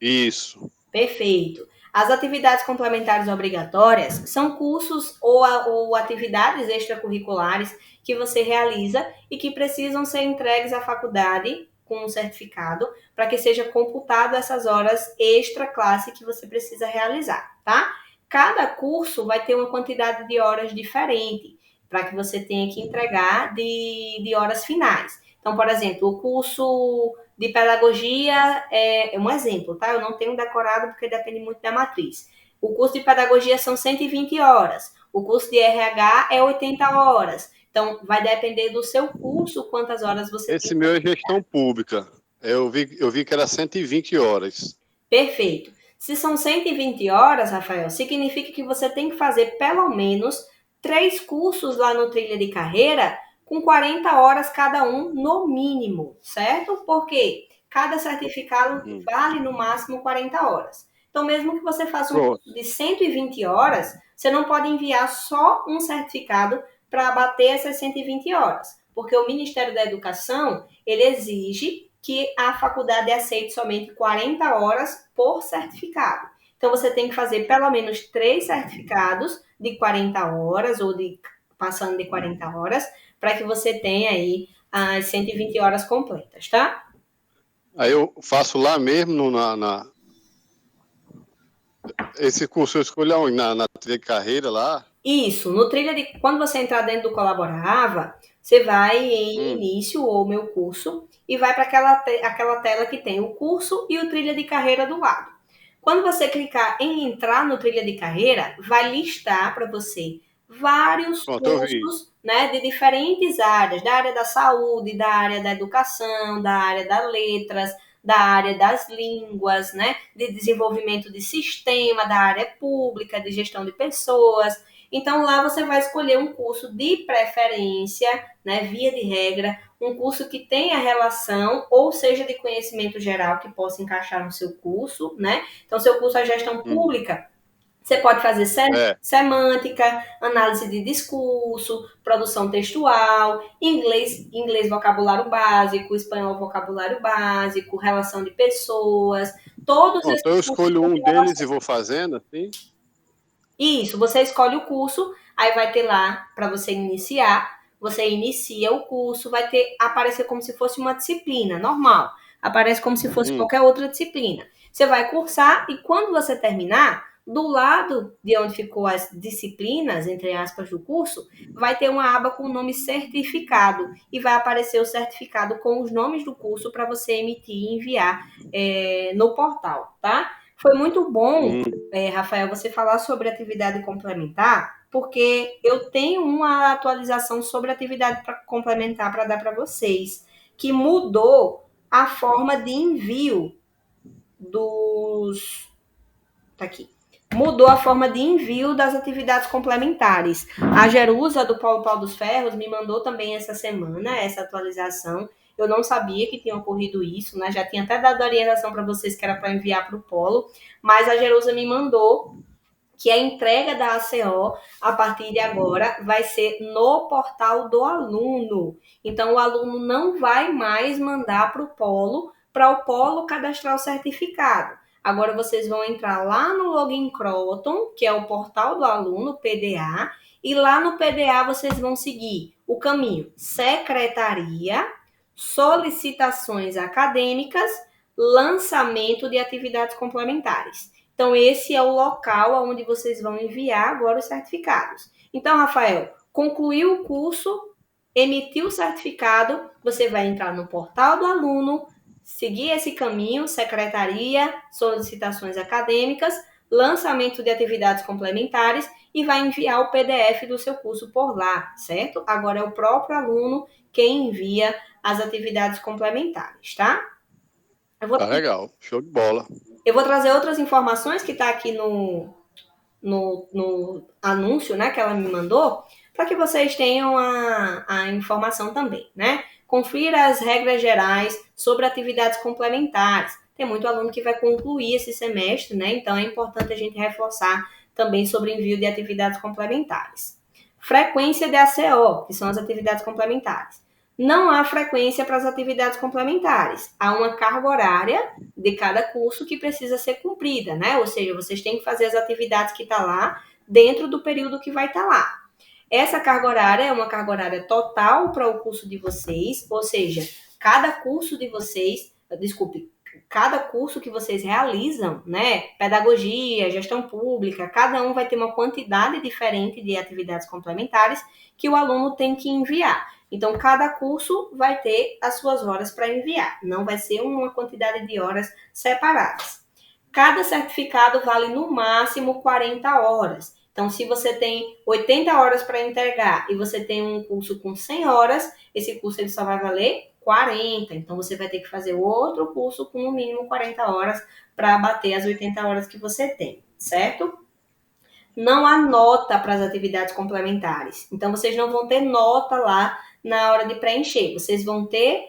Isso. Perfeito. As atividades complementares obrigatórias são cursos ou atividades extracurriculares que você realiza e que precisam ser entregues à faculdade com um certificado para que seja computado essas horas extra classe que você precisa realizar, tá? Cada curso vai ter uma quantidade de horas diferente para que você tenha que entregar de horas finais. Então, por exemplo, o curso de pedagogia é um exemplo, tá? Eu não tenho decorado porque depende muito da matriz. O curso de pedagogia são 120 horas, o curso de RH é 80 horas. Então, vai depender do seu curso quantas horas você tem. Esse meu é gestão pública. Eu vi que era 120 horas. Perfeito. Se são 120 horas, Rafael, significa que você tem que fazer pelo menos 3 cursos lá no Trilha de Carreira com 40 horas cada um, no mínimo, certo? Porque cada certificado vale no máximo 40 horas. Então, mesmo que você faça um Pronto. curso de 120 horas, você não pode enviar só um certificado para bater essas 120 horas, porque o Ministério da Educação, ele exige que a faculdade aceite somente 40 horas por certificado. Então, você tem que fazer pelo menos 3 certificados de 40 horas ou passando de 40 horas para que você tenha aí as 120 horas completas, tá? Aí eu faço lá mesmo, esse curso eu escolhi onde? Na trilha de carreira lá. Isso, no trilha de quando você entrar dentro do Colaborava, Você vai em início ou meu curso e vai para aquela tela que tem o curso e o trilha de carreira do lado. Quando você clicar em entrar no trilha de carreira, vai listar para você vários cursos, né, de diferentes áreas, da área da saúde, da área da educação, da área das letras, da área das línguas, né, de desenvolvimento de sistema, da área pública, de gestão de pessoas. Então, lá você vai escolher um curso de preferência, né, via de regra, um curso que tenha relação, ou seja, de conhecimento geral, que possa encaixar no seu curso, né? Então, seu curso é gestão pública, você pode fazer semântica, análise de discurso, produção textual, inglês vocabulário básico, espanhol vocabulário básico, relação de pessoas, todos esses então eu escolho um deles e vou fazendo, assim? Isso, você escolhe o curso, aí vai ter lá para você iniciar, você inicia o curso, vai ter aparecer como se fosse uma disciplina normal, aparece como se fosse qualquer outra disciplina. Você vai cursar e quando você terminar, do lado de onde ficou as disciplinas, entre aspas, do curso, vai ter uma aba com o nome certificado e vai aparecer o certificado com os nomes do curso para você emitir e enviar no portal, tá? Foi muito bom, Rafael, você falar sobre atividade complementar, porque eu tenho uma atualização sobre atividade complementar para dar para vocês, que mudou a forma de envio dos. Tá aqui. Mudou a forma de envio das atividades complementares. A Jerusa, do Polo Pau dos Ferros, me mandou também essa semana essa atualização. Eu não sabia que tinha ocorrido isso, né? Já tinha até dado orientação para vocês que era para enviar para o Polo, mas a Jerusa me mandou que a entrega da ACO, a partir de agora, vai ser no portal do aluno. Então, o aluno não vai mais mandar para o Polo cadastrar o certificado. Agora, vocês vão entrar lá no Login Croton, que é o portal do aluno, PDA, e lá no PDA vocês vão seguir o caminho secretaria, solicitações acadêmicas, lançamento de atividades complementares. Então, esse é o local onde vocês vão enviar agora os certificados. Então, Rafael, concluiu o curso, emitiu o certificado, você vai entrar no portal do aluno, seguir esse caminho, secretaria, solicitações acadêmicas, lançamento de atividades complementares e vai enviar o PDF do seu curso por lá, certo? Agora é o próprio aluno quem envia as atividades complementares, tá? Tá legal, show de bola. Eu vou trazer outras informações que está aqui no anúncio, né, que ela me mandou, para que vocês tenham a informação também, né? Confira as regras gerais sobre atividades complementares. Tem muito aluno que vai concluir esse semestre, né? Então é importante a gente reforçar também sobre envio de atividades complementares. Frequência de ACO, que são as atividades complementares. Não há frequência para as atividades complementares. Há uma carga horária de cada curso que precisa ser cumprida, né? Ou seja, vocês têm que fazer as atividades que está lá dentro do período que vai estar lá. Essa carga horária é uma carga horária total para o curso de vocês, ou seja, cada curso de vocês, cada curso que vocês realizam, né? Pedagogia, gestão pública, cada um vai ter uma quantidade diferente de atividades complementares que o aluno tem que enviar. Então, cada curso vai ter as suas horas para enviar, não vai ser uma quantidade de horas separadas. Cada certificado vale no máximo 40 horas. Então, se você tem 80 horas para entregar e você tem um curso com 100 horas, esse curso ele só vai valer 40. Então, você vai ter que fazer outro curso com no mínimo 40 horas para bater as 80 horas que você tem, certo? Não há nota para as atividades complementares. Então, vocês não vão ter nota lá na hora de preencher. Vocês vão ter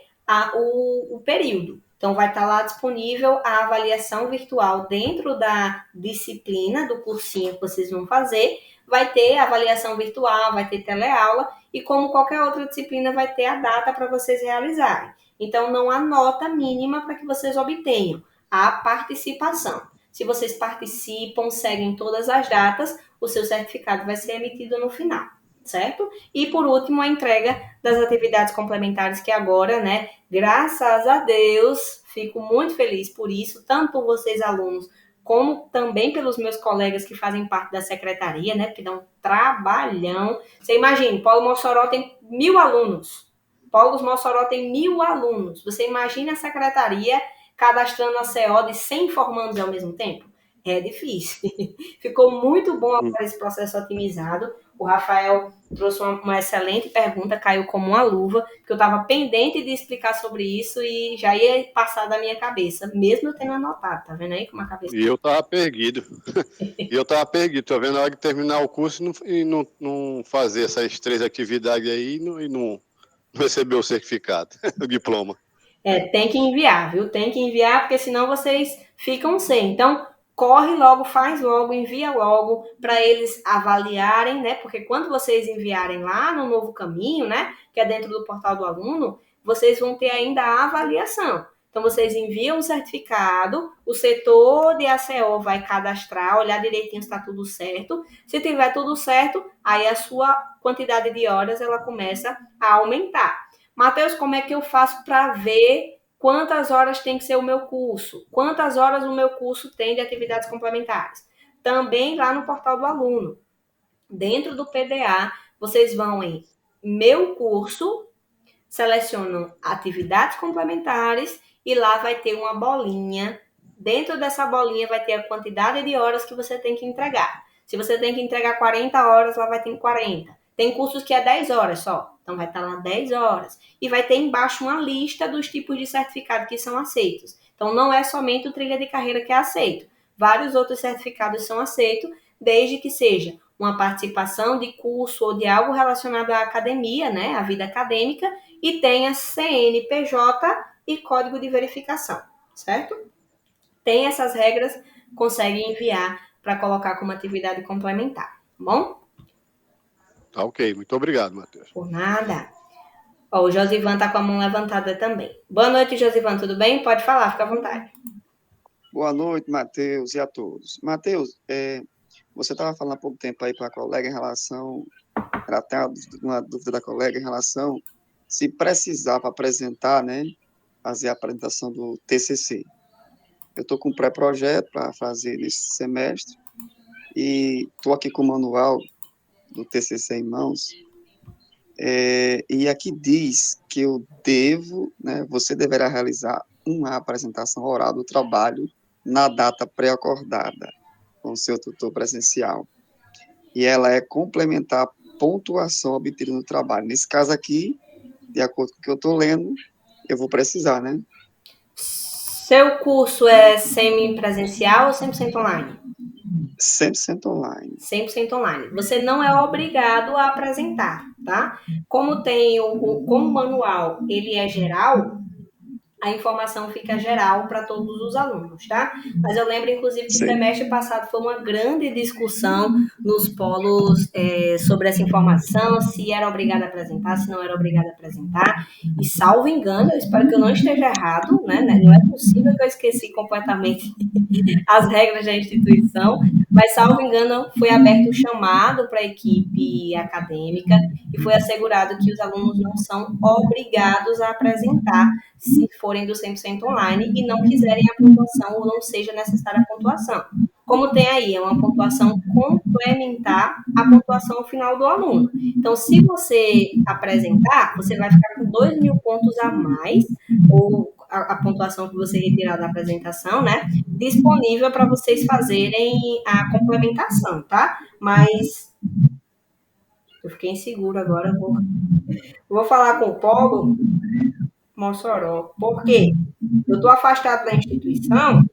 o período. Então, vai estar lá disponível a avaliação virtual dentro da disciplina, do cursinho que vocês vão fazer. Vai ter avaliação virtual, vai ter teleaula e, como qualquer outra disciplina, vai ter a data para vocês realizarem. Então, não há nota mínima para que vocês obtenham. Há participação. Se vocês participam, seguem todas as datas, o seu certificado vai ser emitido no final, certo? E, por último, a entrega das atividades complementares, que agora, né, graças a Deus, fico muito feliz por isso, tanto vocês alunos como também pelos meus colegas que fazem parte da secretaria, né, que dão um trabalhão. Você imagina, Paulo Mossoró tem 1.000 alunos. Paulo Mossoró tem 1.000 alunos. Você imagina a secretaria cadastrando a CO de 100 formandos ao mesmo tempo? É difícil. Ficou muito bom agora esse processo otimizado. O Rafael trouxe uma excelente pergunta, caiu como uma luva, porque eu estava pendente de explicar sobre isso e já ia passar da minha cabeça, mesmo eu tendo anotado, tá vendo aí como a cabeça... E eu estava perdido. Tô vendo a hora de terminar o curso e não fazer essas 3 atividades aí e não receber o certificado, o diploma. Tem que enviar, viu? Tem que enviar, porque senão vocês ficam sem. Então, corre logo, faz logo, envia logo para eles avaliarem, né? Porque quando vocês enviarem lá no Novo Caminho, né? Que é dentro do portal do aluno, vocês vão ter ainda a avaliação. Então, vocês enviam o certificado, o setor de ACO vai cadastrar, olhar direitinho se está tudo certo. Se tiver tudo certo, aí a sua quantidade de horas ela começa a aumentar. Matheus, como é que eu faço para ver quantas horas tem que ser o meu curso? Quantas horas o meu curso tem de atividades complementares? Também lá no portal do aluno. Dentro do PDA, vocês vão em Meu Curso, selecionam atividades complementares e lá vai ter uma bolinha. Dentro dessa bolinha vai ter a quantidade de horas que você tem que entregar. Se você tem que entregar 40 horas, lá vai ter 40. Tem cursos que é 10 horas só, então vai estar lá 10 horas. E vai ter embaixo uma lista dos tipos de certificado que são aceitos. Então não é somente o trilha de carreira que é aceito. Vários outros certificados são aceitos, desde que seja uma participação de curso ou de algo relacionado à academia, né, à vida acadêmica, e tenha CNPJ e código de verificação, certo? Tem essas regras, consegue enviar para colocar como atividade complementar, tá bom? Tá ok, muito obrigado, Matheus. Por nada. O Josivan tá com a mão levantada também. Boa noite, Josivan, tudo bem? Pode falar, fica à vontade. Boa noite, Matheus, e a todos. Matheus, você estava falando há pouco tempo aí para a colega em relação, era até uma dúvida da colega em relação se precisar para apresentar, né, fazer a apresentação do TCC. Eu estou com um pré-projeto para fazer nesse semestre e estou aqui com o manual do TCC em mãos, e aqui diz que eu devo, né, você deverá realizar uma apresentação oral do trabalho na data pré-acordada com o seu tutor presencial. E ela é complementar a pontuação obtida no trabalho. Nesse caso aqui, de acordo com o que eu estou lendo, eu vou precisar, né? Seu curso é semi-presencial ou 100% online? 100% online. 100% online. Você não é obrigado a apresentar, tá? Como tem como o manual, ele é geral, a informação fica geral para todos os alunos, tá? Mas eu lembro, inclusive, que semestre passado foi uma grande discussão nos polos sobre essa informação, se era obrigado a apresentar, se não era obrigado a apresentar. E, salvo engano, eu espero que eu não esteja errado, né? Não é possível que eu esqueci completamente as regras da instituição, mas, salvo engano, foi aberto um chamado para a equipe acadêmica e foi assegurado que os alunos não são obrigados a apresentar se forem do 100% online e não quiserem a pontuação ou não seja necessária a pontuação. Como tem aí, é uma pontuação complementar à pontuação final do aluno. Então, se você apresentar, você vai ficar com 2.000 pontos a mais, ou a pontuação que você retirar da apresentação, né? Disponível para vocês fazerem a complementação, tá? Mas eu fiquei inseguro agora, vou falar com o Paulo Mossoró. Por quê? Eu estou afastado da instituição,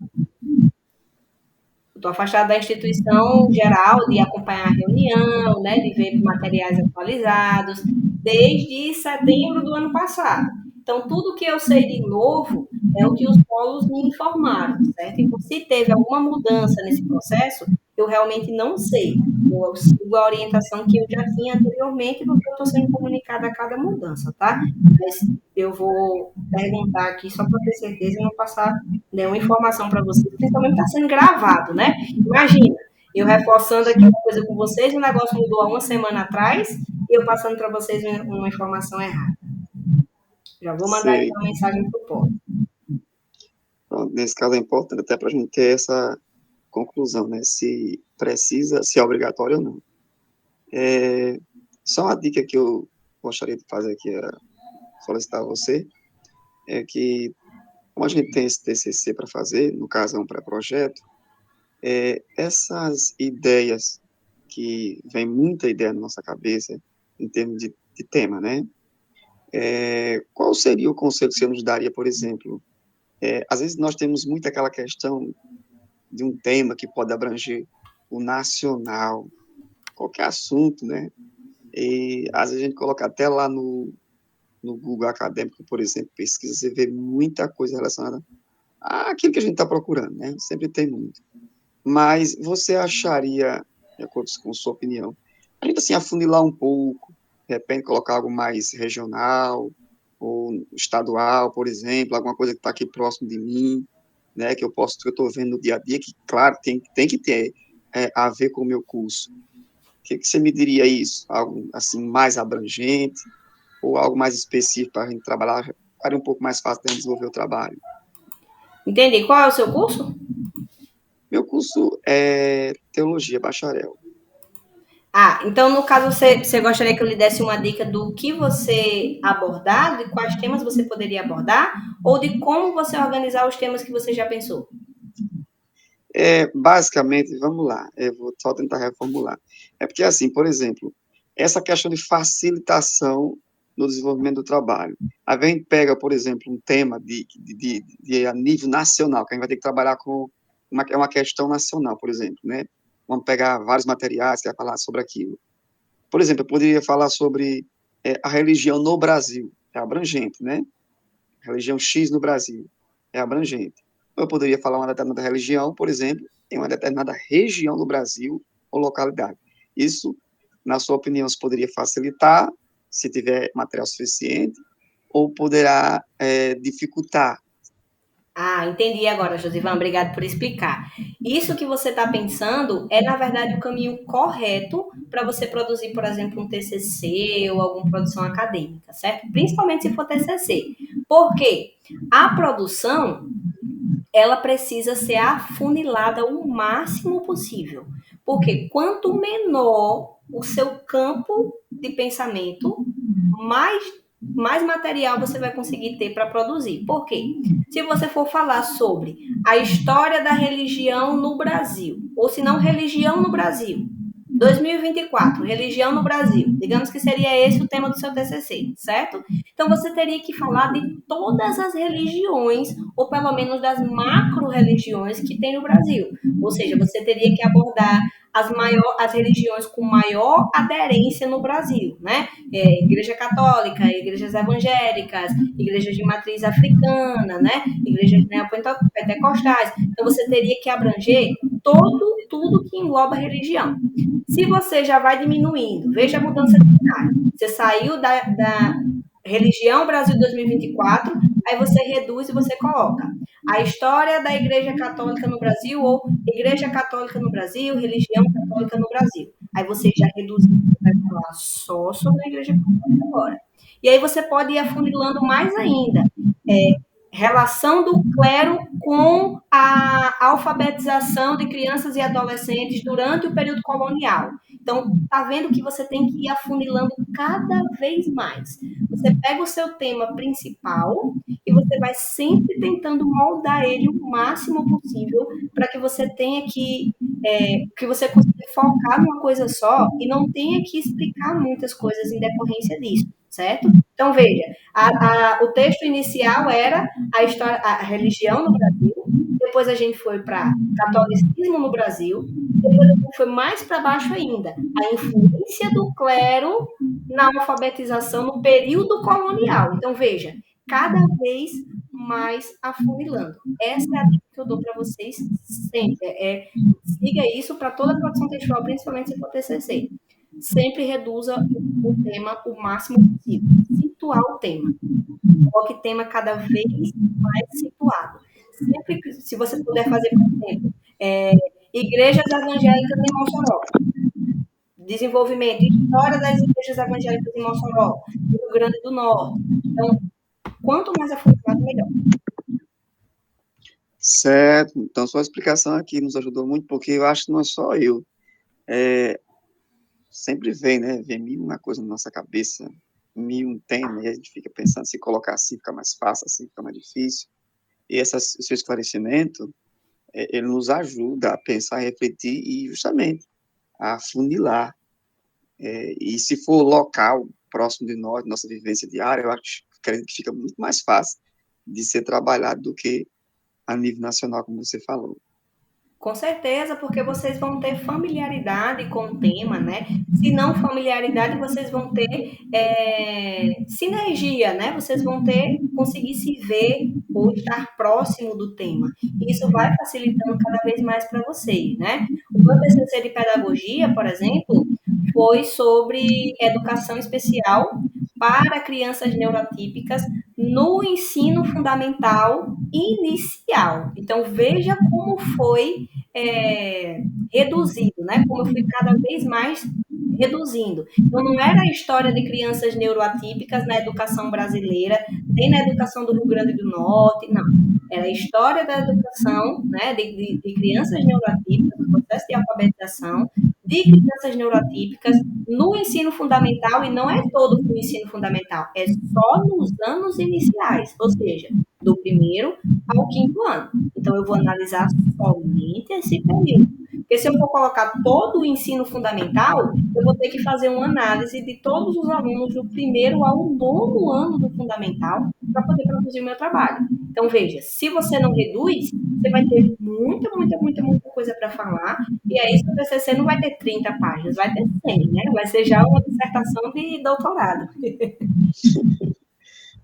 geral, de acompanhar a reunião, né, de ver materiais atualizados, desde setembro do ano passado. Então, tudo que eu sei de novo é o que os polos me informaram, certo? Então, se teve alguma mudança nesse processo, eu realmente não sei. Eu sigo a orientação que eu já tinha anteriormente, porque eu estou sendo comunicada a cada mudança, tá? Mas eu vou perguntar aqui só para ter certeza e não passar nenhuma informação para vocês, principalmente está sendo gravado, né? Imagina, eu reforçando aqui uma coisa com vocês, o negócio mudou há uma semana atrás e eu passando para vocês uma informação errada. Já vou mandar aqui uma mensagem para o povo. Nesse caso é importante até para a gente ter conclusão, né? Se precisa, se é obrigatório ou não. Só uma dica que eu gostaria de fazer aqui, solicitar a você, é que, como a gente tem esse TCC para fazer, no caso é um pré-projeto, essas ideias que vem muita ideia na nossa cabeça, em termos de tema, né? Qual seria o conselho que você nos daria, por exemplo? Às vezes nós temos muito aquela questão de um tema que pode abranger o nacional, qualquer assunto, né? E às vezes a gente coloca até lá no Google Acadêmico, por exemplo, pesquisa, você vê muita coisa relacionada àquilo que a gente está procurando, né? Sempre tem muito. Mas você acharia, de acordo com sua opinião, a gente assim afunilar um pouco, de repente colocar algo mais regional ou estadual, por exemplo, alguma coisa que está aqui próximo de mim, né, que eu estou vendo no dia a dia, que, claro, tem que ter a ver com o meu curso. O que você me diria isso? Algo assim mais abrangente ou algo mais específico para a gente trabalhar, ficaria um pouco mais fácil de desenvolver o trabalho? Entendi. Qual é o seu curso? Meu curso é Teologia Bacharel. Então, no caso, você gostaria que eu lhe desse uma dica do que você abordar, de quais temas você poderia abordar, ou de como você organizar os temas que você já pensou? Basicamente, vamos lá, eu vou só tentar reformular. Porque, assim, por exemplo, essa questão de facilitação no desenvolvimento do trabalho. A gente pega, por exemplo, um tema de a nível nacional, que a gente vai ter que trabalhar com uma questão nacional, por exemplo, né? Vamos pegar vários materiais que vai falar sobre aquilo. Por exemplo, eu poderia falar sobre a religião no Brasil, é abrangente, né? Religião X no Brasil, é abrangente. Eu poderia falar uma determinada religião, por exemplo, em uma determinada região do Brasil ou localidade. Isso, na sua opinião, se poderia facilitar, se tiver material suficiente, ou poderá dificultar? Entendi agora, Josivan. Obrigado por explicar. Isso que você está pensando é, na verdade, o caminho correto para você produzir, por exemplo, um TCC ou alguma produção acadêmica, certo? Principalmente se for TCC. Por quê? A produção, ela precisa ser afunilada o máximo possível. Porque quanto menor o seu campo de pensamento, mais material você vai conseguir ter para produzir. Por quê? Se você for falar sobre a história da religião no Brasil, ou se não, religião no Brasil, 2024, religião no Brasil. Digamos que seria esse o tema do seu TCC, certo? Então, você teria que falar de todas as religiões, ou pelo menos das macro-religiões que tem no Brasil. Ou seja, você teria que abordar as religiões com maior aderência no Brasil, né? Igreja católica, igrejas evangélicas, igrejas de matriz africana, né? Igrejas neopentecostais. Então, você teria que abranger tudo que engloba a religião. Se você já vai diminuindo, veja a mudança de cenário. Você saiu da religião Brasil 2024, aí você reduz e você coloca a história da Igreja Católica no Brasil ou Igreja Católica no Brasil, religião católica no Brasil. Aí você já reduziu, você vai falar só sobre a Igreja Católica agora. E aí você pode ir afunilando mais ainda. Relação do clero com a alfabetização de crianças e adolescentes durante o período colonial. Então, tá vendo que você tem que ir afunilando cada vez mais. Você pega o seu tema principal e você vai sempre tentando moldar ele o máximo possível para que você tenha que você consiga focar numa coisa só e não tenha que explicar muitas coisas em decorrência disso, certo? Então, veja, o texto inicial era a história, a religião no Brasil, depois a gente foi para catolicismo no Brasil, depois a gente foi mais para baixo ainda, a influência do clero na alfabetização no período colonial. Então, veja, cada vez mais afunilando. Essa é a dica que eu dou para vocês sempre. Siga isso para toda a produção textual, principalmente se for TCC. Sempre reduza o tema o máximo possível. Situar o tema. Coloque o tema cada vez mais situado. Sempre, se você puder fazer, por exemplo, igrejas evangélicas em Mossoró. Desenvolvimento, história das igrejas evangélicas em Mossoró, no Rio Grande do Norte. Então, quanto mais afunilado, melhor. Certo, então sua explicação aqui nos ajudou muito, porque eu acho que não é só eu. Sempre vem, né? Vem mil uma coisa na nossa cabeça, mil um tema, e a gente fica pensando se colocar assim fica mais fácil, assim fica mais difícil. E esse seu esclarecimento, ele nos ajuda a pensar, a refletir e justamente a afunilar. E se for local, próximo de nós, nossa vivência diária, eu acho que fica muito mais fácil de ser trabalhado do que a nível nacional, como você falou. Com certeza, porque vocês vão ter familiaridade com o tema, né? Se não familiaridade, vocês vão ter sinergia, né? Vocês vão ter, conseguir se ver ou estar próximo do tema. E isso vai facilitando cada vez mais para vocês, né? O meu TCC de pedagogia, por exemplo, foi sobre educação especial para crianças neurotípicas no ensino fundamental inicial. Então, veja como foi reduzido, né? Como eu fui cada vez mais reduzindo. Então, não era a história de crianças neuroatípicas na educação brasileira, nem na educação do Rio Grande do Norte, não. Era a história da educação, né, de crianças neuroatípicas, do processo de alfabetização, de crianças neuroatípicas no ensino fundamental, e não é todo o ensino fundamental, é só nos anos iniciais, ou seja, do primeiro ao quinto ano. Então, eu vou analisar somente esse período. Porque se eu for colocar todo o ensino fundamental, eu vou ter que fazer uma análise de todos os alunos do primeiro ao nono ano do fundamental para poder produzir o meu trabalho. Então, veja, se você não reduz, você vai ter muita coisa para falar, e aí seu TCC não vai ter 30 páginas, vai ter 100, né? Vai ser já uma dissertação de doutorado.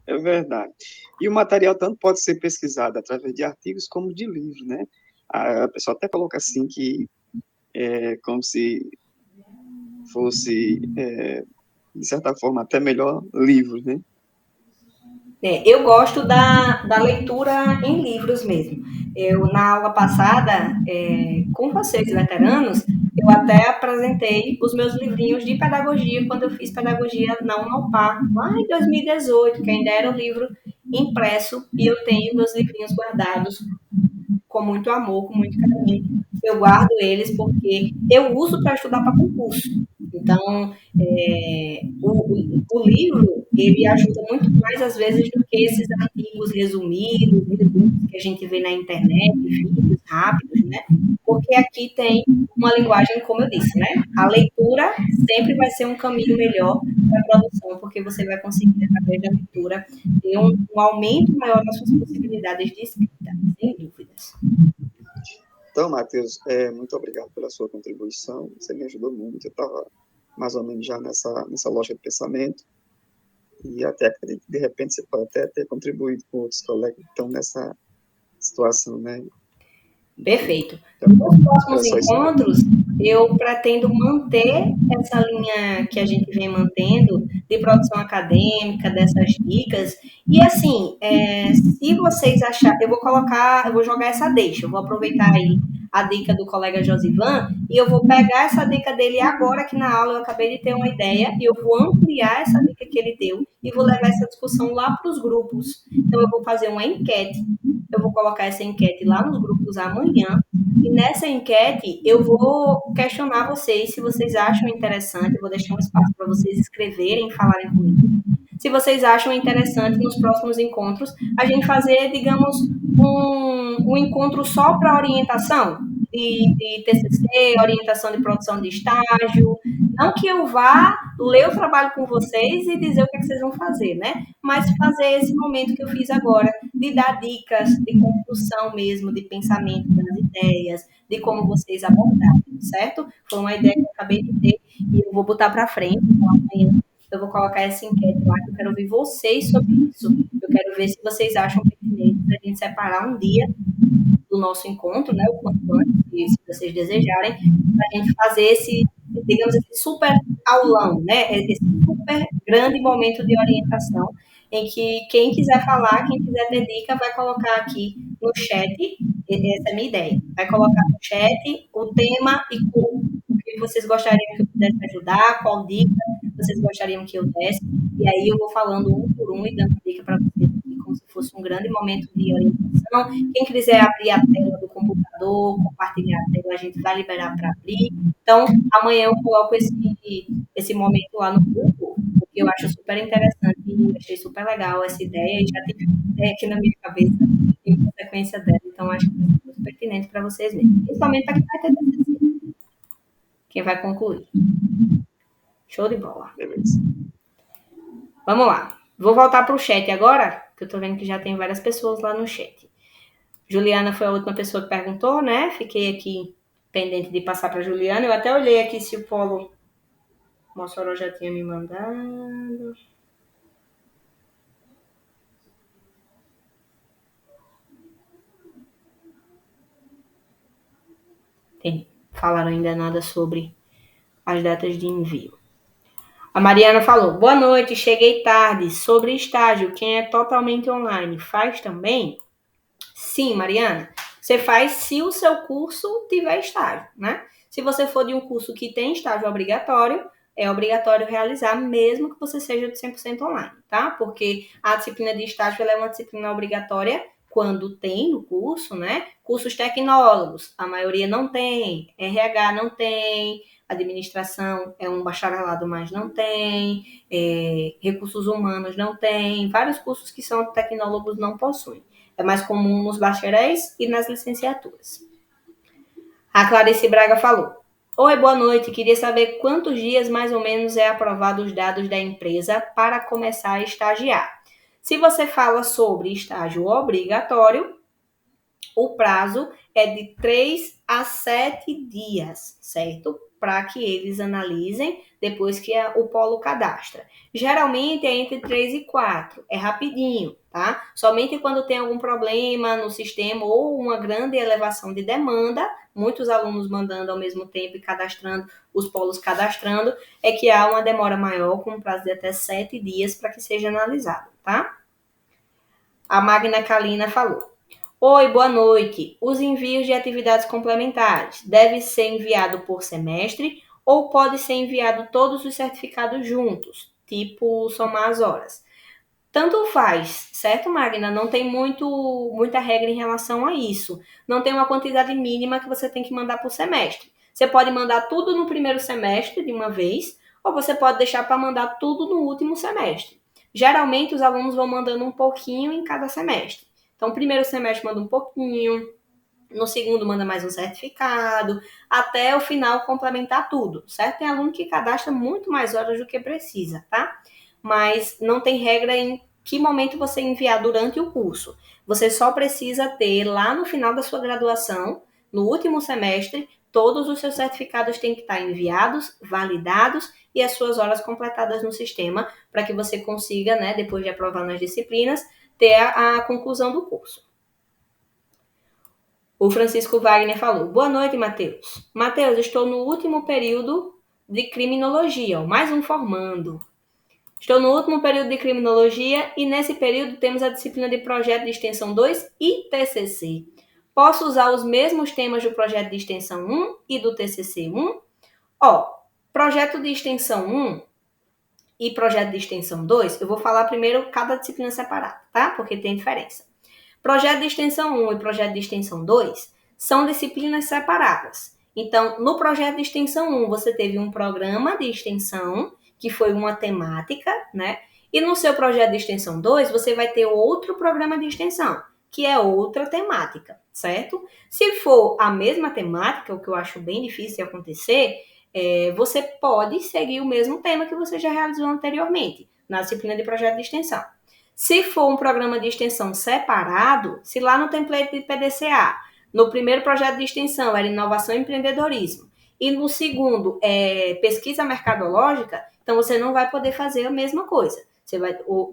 É verdade. E o material tanto pode ser pesquisado através de artigos como de livros, né? A pessoa até coloca assim que é como se fosse, de certa forma, até melhor livros, né? Eu gosto da leitura em livros mesmo. Eu, na aula passada, com vocês, veteranos, eu até apresentei os meus livrinhos de pedagogia, quando eu fiz pedagogia na Unopar, lá em 2018, que ainda era um livro impresso, e eu tenho meus livrinhos guardados com muito amor, com muito carinho. Eu guardo eles porque eu uso para estudar para concurso. Então, o livro, ele ajuda muito mais, às vezes, do que esses artigos resumidos, que a gente vê na internet, vídeos rápidos, né? Porque aqui tem uma linguagem, como eu disse, né? A leitura sempre vai ser um caminho melhor para a produção, porque você vai conseguir, através da leitura, ter um aumento maior nas suas possibilidades de escrita, sem dúvidas. Então, Matheus, muito obrigado pela sua contribuição, você me ajudou muito, eu estava mais ou menos já nessa lógica de pensamento, e até acredito que, de repente, você pode até ter contribuído com outros colegas que estão nessa situação, né? Perfeito. Nos próximos encontros, eu pretendo manter essa linha que a gente vem mantendo de produção acadêmica, dessas dicas. E assim, se vocês acharem, eu vou jogar essa deixa, eu vou aproveitar aí a dica do colega Josivan e eu vou pegar essa dica dele agora aqui na aula, eu acabei de ter uma ideia e eu vou ampliar essa dica que ele deu e vou levar essa discussão lá para os grupos. Então, eu vou fazer uma enquete, eu vou colocar essa enquete lá nos grupos amanhã, e nessa enquete eu vou questionar vocês se vocês acham interessante, eu vou deixar um espaço para vocês escreverem, falarem comigo. Se vocês acham interessante nos próximos encontros, a gente fazer, digamos, um encontro só para orientação de TCC, orientação de produção de estágio. Não que eu vá ler o trabalho com vocês e dizer o que vocês vão fazer, né? Mas fazer esse momento que eu fiz agora, de dar dicas de construção mesmo, de pensamento das ideias, de como vocês abordarem, certo? Foi uma ideia que eu acabei de ter e eu vou botar para frente, então amanhã eu vou colocar essa enquete lá, que eu quero ouvir vocês sobre isso. Eu quero ver se vocês acham pertinente a gente separar um dia do nosso encontro, né, o quanto antes, se vocês desejarem, para a gente fazer esse, digamos, esse super aulão, né, esse super grande momento de orientação, em que quem quiser falar, quem quiser ter dica, vai colocar aqui no chat, essa é a minha ideia, vai colocar no chat o tema e o que vocês gostariam que eu pudesse ajudar, qual dica vocês gostariam que eu desse, e aí eu vou falando um por um e dando dica para vocês, como se fosse um grande momento de orientação. Quem quiser abrir a tela do computador, compartilhar a tela, a gente vai liberar para abrir. Então, amanhã eu coloco esse momento lá no grupo, porque eu acho super interessante e achei super legal essa ideia e já tive ideia aqui na minha cabeça em consequência dela. Então, acho que vai ser muito pertinente para vocês mesmo, principalmente para quem vai ter TCC, quem vai concluir. Show de bola. Beleza. Vamos lá. Vou voltar para o chat agora, que eu tô vendo que já tem várias pessoas lá no chat. Juliana foi a última pessoa que perguntou, né? Fiquei aqui pendente de passar para Juliana. Eu até olhei aqui se o Polo Mossoró já tinha me mandado. Falaram ainda nada sobre as datas de envio. A Mariana falou, boa noite, cheguei tarde. Sobre estágio, quem é totalmente online, faz também? Sim, Mariana. Você faz se o seu curso tiver estágio, né? Se você for de um curso que tem estágio obrigatório, é obrigatório realizar, mesmo que você seja de 100% online, tá? Porque a disciplina de estágio ela é uma disciplina obrigatória quando tem no curso, né? Cursos tecnólogos, a maioria não tem, RH não tem, administração é um bacharelado, mas não tem, recursos humanos não tem, vários cursos que são tecnólogos não possuem. É mais comum nos bacharéis e nas licenciaturas. A Clarice Braga falou, oi, boa noite, queria saber quantos dias mais ou menos é aprovado os dados da empresa para começar a estagiar. Se você fala sobre estágio obrigatório, o prazo é de 3 a 7 dias, certo? Para que eles analisem depois que o polo cadastra. Geralmente é entre 3 e 4, é rapidinho, tá? Somente quando tem algum problema no sistema ou uma grande elevação de demanda, muitos alunos mandando ao mesmo tempo e cadastrando, os polos cadastrando, é que há uma demora maior, com um prazo de até 7 dias para que seja analisado, tá? A Magna Kalina falou, oi, boa noite. Os envios de atividades complementares devem ser enviados por semestre ou pode ser enviado todos os certificados juntos, tipo somar as horas? Tanto faz, certo, Magna? Não tem muita regra em relação a isso. Não tem uma quantidade mínima que você tem que mandar por semestre. Você pode mandar tudo no primeiro semestre de uma vez, ou você pode deixar para mandar tudo no último semestre. Geralmente, os alunos vão mandando um pouquinho em cada semestre. Então, o primeiro semestre manda um pouquinho, no segundo manda mais um certificado, até o final complementar tudo, certo? Tem aluno que cadastra muito mais horas do que precisa, tá? Mas não tem regra em que momento você enviar durante o curso. Você só precisa ter lá no final da sua graduação, no último semestre, todos os seus certificados têm que estar enviados, validados e as suas horas completadas no sistema, para que você consiga, né, depois de aprovar nas disciplinas, ter a conclusão do curso. O Francisco Wagner falou, boa noite, Matheus. Matheus, estou no último período de criminologia, mais um formando. Estou no último período de criminologia e nesse período temos a disciplina de projeto de extensão 2 e TCC. Posso usar os mesmos temas do projeto de extensão 1 e do TCC 1? Projeto de extensão 1 e projeto de extensão 2, eu vou falar primeiro cada disciplina separada, tá? Porque tem diferença. Projeto de extensão 1 e projeto de extensão 2 são disciplinas separadas. Então, no projeto de extensão 1, você teve um programa de extensão, que foi uma temática, né? E no seu projeto de extensão 2, você vai ter outro programa de extensão, que é outra temática, certo? Se for a mesma temática, o que eu acho bem difícil de acontecer, você pode seguir o mesmo tema que você já realizou anteriormente, na disciplina de projeto de extensão. Se for um programa de extensão separado, se lá no template de PDCA, no primeiro projeto de extensão era inovação e empreendedorismo, e no segundo é pesquisa mercadológica, então você não vai poder fazer a mesma coisa.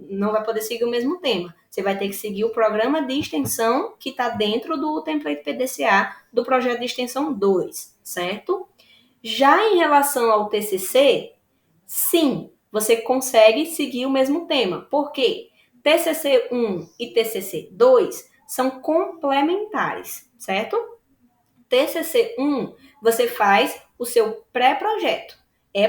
Não vai poder seguir o mesmo tema. Você vai ter que seguir o programa de extensão que está dentro do template PDCA do projeto de extensão 2, certo? Já em relação ao TCC, sim, você consegue seguir o mesmo tema. Por quê? TCC 1 e TCC 2 são complementares, certo? TCC 1, você faz o seu pré-projeto. É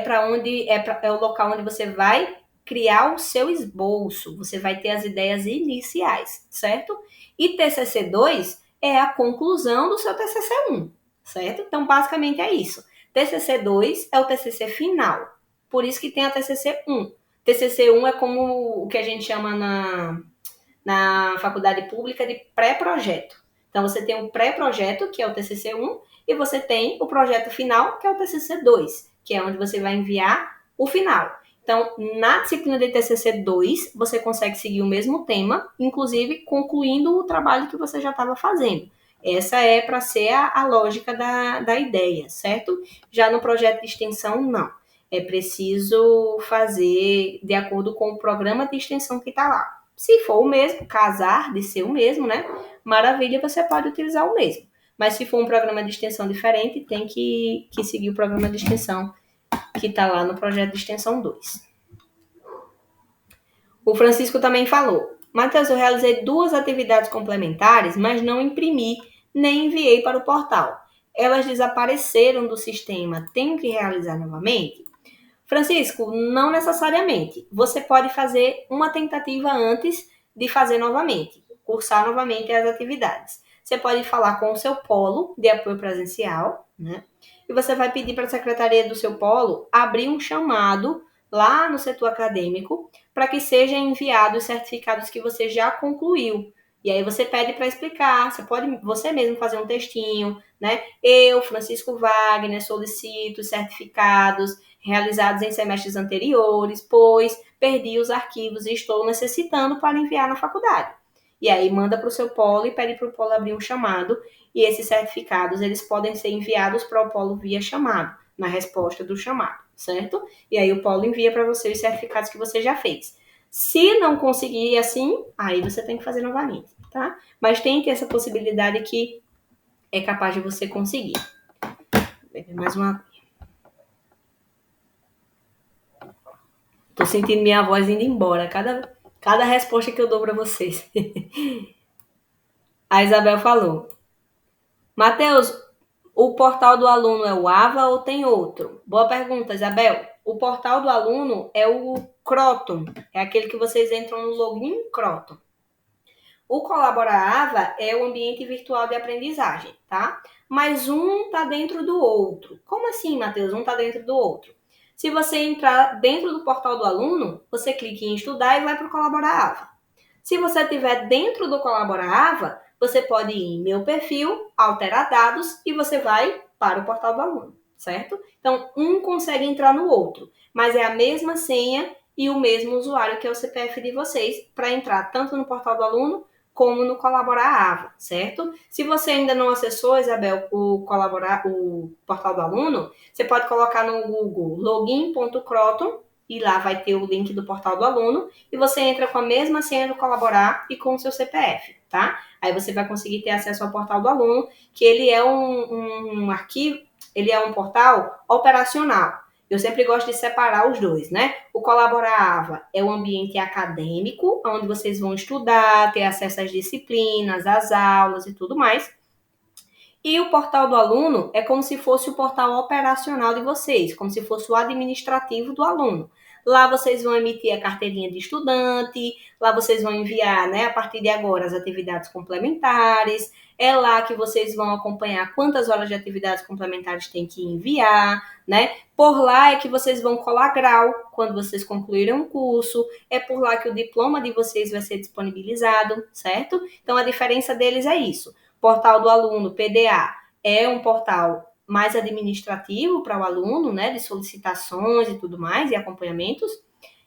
o local onde você vai criar o seu esboço, você vai ter as ideias iniciais, certo? E TCC2 é a conclusão do seu TCC1, certo? Então, basicamente é isso. TCC2 é o TCC final, por isso que tem a TCC1. TCC1 é como o que a gente chama na faculdade pública de pré-projeto. Então, você tem o pré-projeto, que é o TCC1, e você tem o projeto final, que é o TCC2, que é onde você vai enviar o final. Então, na disciplina de TCC2, você consegue seguir o mesmo tema, inclusive concluindo o trabalho que você já estava fazendo. Essa é para ser a lógica da ideia, certo? Já no projeto de extensão, não. É preciso fazer de acordo com o programa de extensão que está lá. Se for o mesmo, casar de ser o mesmo, né? Maravilha, você pode utilizar o mesmo. Mas se for um programa de extensão diferente, tem que seguir o programa de extensão que está lá no projeto de extensão 2. O Francisco também falou: Matheus, eu realizei 2 atividades complementares, mas não imprimi nem enviei para o portal. Elas desapareceram do sistema. Tenho que realizar novamente? Francisco, não necessariamente. Você pode fazer uma tentativa antes de fazer novamente, cursar novamente as atividades. Você pode falar com o seu polo de apoio presencial, né? E você vai pedir para a secretaria do seu polo abrir um chamado lá no setor acadêmico para que sejam enviados os certificados que você já concluiu. E aí você pede para explicar, você pode você mesmo fazer um textinho, né? Eu, Francisco Wagner, solicito os certificados realizados em semestres anteriores, pois perdi os arquivos e estou necessitando para enviar na faculdade. E aí manda para o seu polo e pede para o polo abrir um chamado, e esses certificados eles podem ser enviados para o polo via chamado, na resposta do chamado, certo? E aí o polo envia para você os certificados que você já fez. Se não conseguir assim, aí você tem que fazer novamente, tá? Mas tem essa possibilidade que é capaz de você conseguir. Vou beber mais uma. Tô sentindo minha voz indo embora. Cada resposta que eu dou para vocês. A Isabel falou: Matheus, o portal do aluno é o AVA ou tem outro? Boa pergunta, Isabel. O portal do aluno é o Croton. É aquele que vocês entram no login Croton. O Colabora AVA é o ambiente virtual de aprendizagem, tá? Mas um tá dentro do outro. Como assim, Matheus? Um tá dentro do outro. Se você entrar dentro do portal do aluno, você clica em estudar e vai para o Colabora AVA. Se você estiver dentro do Colabora AVA, você pode ir em meu perfil, alterar dados e você vai para o portal do aluno, certo? Então, um consegue entrar no outro, mas é a mesma senha e o mesmo usuário que é o CPF de vocês para entrar tanto no portal do aluno como no Colaborar AVA, certo? Se você ainda não acessou, Isabel, o portal do aluno, você pode colocar no Google login.croton e lá vai ter o link do portal do aluno e você entra com a mesma senha do Colaborar e com o seu CPF, tá? Aí você vai conseguir ter acesso ao portal do aluno, que ele é um arquivo, ele é um portal operacional. Eu sempre gosto de separar os dois, né? O Colaborar AVA é o ambiente acadêmico, onde vocês vão estudar, ter acesso às disciplinas, às aulas e tudo mais. E o portal do aluno é como se fosse o portal operacional de vocês, como se fosse o administrativo do aluno. Lá vocês vão emitir a carteirinha de estudante, lá vocês vão enviar, né, a partir de agora, as atividades complementares. É lá que vocês vão acompanhar quantas horas de atividades complementares tem que enviar, né? Por lá é que vocês vão colar grau quando vocês concluírem um curso. É por lá que o diploma de vocês vai ser disponibilizado, certo? Então, a diferença deles é isso. Portal do aluno, PDA, é um portal mais administrativo para o aluno, né, de solicitações e tudo mais, e acompanhamentos.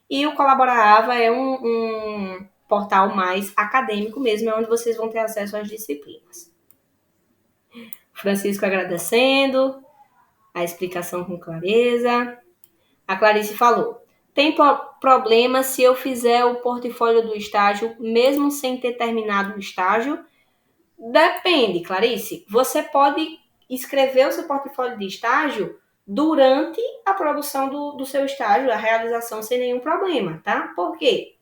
E o Colabora AVA é um portal mais acadêmico mesmo, é onde vocês vão ter acesso às disciplinas. Francisco agradecendo a explicação com clareza. A Clarice falou: tem problema se eu fizer o portfólio do estágio, mesmo sem ter terminado o estágio? Depende, Clarice. Você pode escrever o seu portfólio de estágio durante a produção do seu estágio, a realização, sem nenhum problema, tá? Por quê?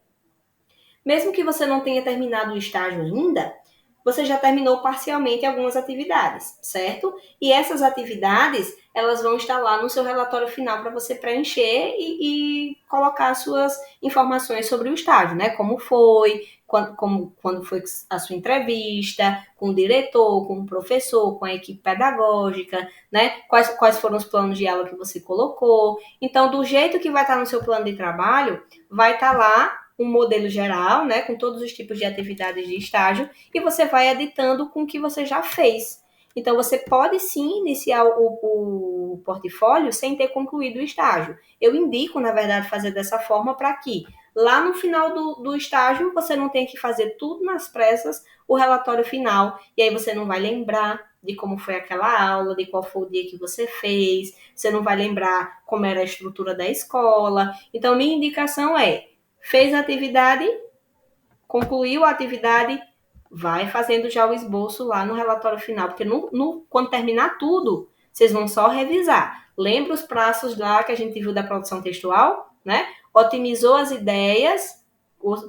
Mesmo que você não tenha terminado o estágio ainda, você já terminou parcialmente algumas atividades, certo? E essas atividades, elas vão estar lá no seu relatório final para você preencher e colocar suas informações sobre o estágio, né? Como foi, quando foi a sua entrevista, com o diretor, com o professor, com a equipe pedagógica, né? Quais foram os planos de aula que você colocou. Então, do jeito que vai estar no seu plano de trabalho, vai estar lá um modelo geral, né, com todos os tipos de atividades de estágio, e você vai editando com o que você já fez. Então, você pode sim iniciar o portfólio sem ter concluído o estágio. Eu indico, na verdade, fazer dessa forma para que lá no final do estágio você não tenha que fazer tudo nas pressas, o relatório final, e aí você não vai lembrar de como foi aquela aula, de qual foi o dia que você fez, você não vai lembrar como era a estrutura da escola. Então, minha indicação é: fez a atividade, concluiu a atividade, vai fazendo já o esboço lá no relatório final, porque quando terminar tudo, vocês vão só revisar. Lembra os prazos lá que a gente viu da produção textual, né? Otimizou as ideias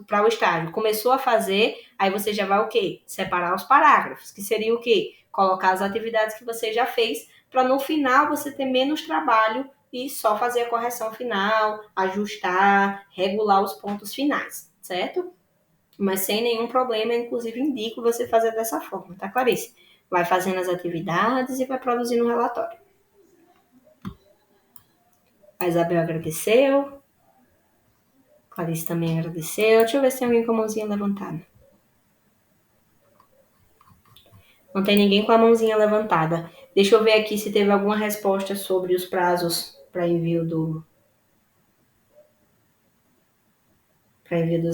para o estágio, começou a fazer, aí você já vai o quê? Separar os parágrafos, que seria o quê? Colocar as atividades que você já fez, para no final você ter menos trabalho e só fazer a correção final, ajustar, regular os pontos finais, certo? Mas sem nenhum problema, eu, inclusive indico você fazer dessa forma, tá, Clarice? Vai fazendo as atividades e vai produzindo um relatório. A Isabel agradeceu. Clarice também agradeceu. Deixa eu ver se tem alguém com a mãozinha levantada. Não tem ninguém com a mãozinha levantada. Deixa eu ver aqui se teve alguma resposta sobre os prazos para envio dos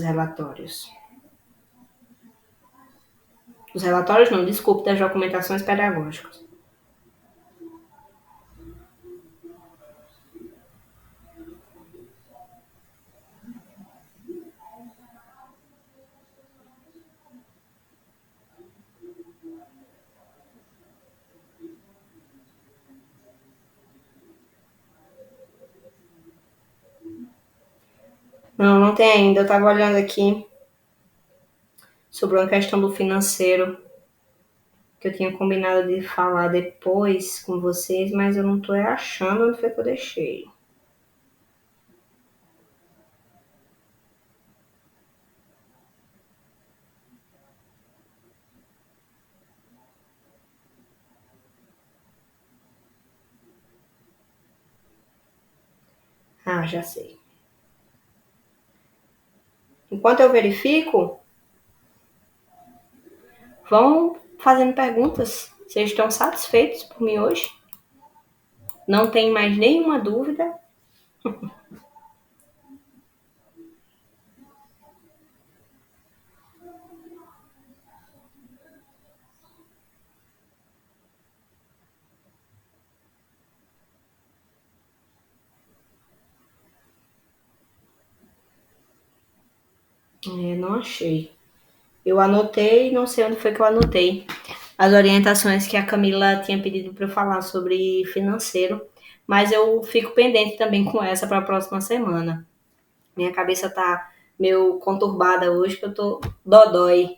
relatórios. Os relatórios não, desculpe, das documentações pedagógicas. Não, não tem ainda. Eu estava olhando aqui sobre uma questão do financeiro, que eu tinha combinado de falar depois com vocês, mas eu não tô achando onde foi que eu deixei. Ah, já sei. Enquanto eu verifico, vão fazendo perguntas. Vocês estão satisfeitos por mim hoje? Não tem mais nenhuma dúvida? Não achei. Eu anotei, não sei onde foi que eu anotei as orientações que a Camila tinha pedido para eu falar sobre financeiro, mas eu fico pendente também com essa para a próxima semana. Minha cabeça tá meio conturbada hoje, que eu tô dodói.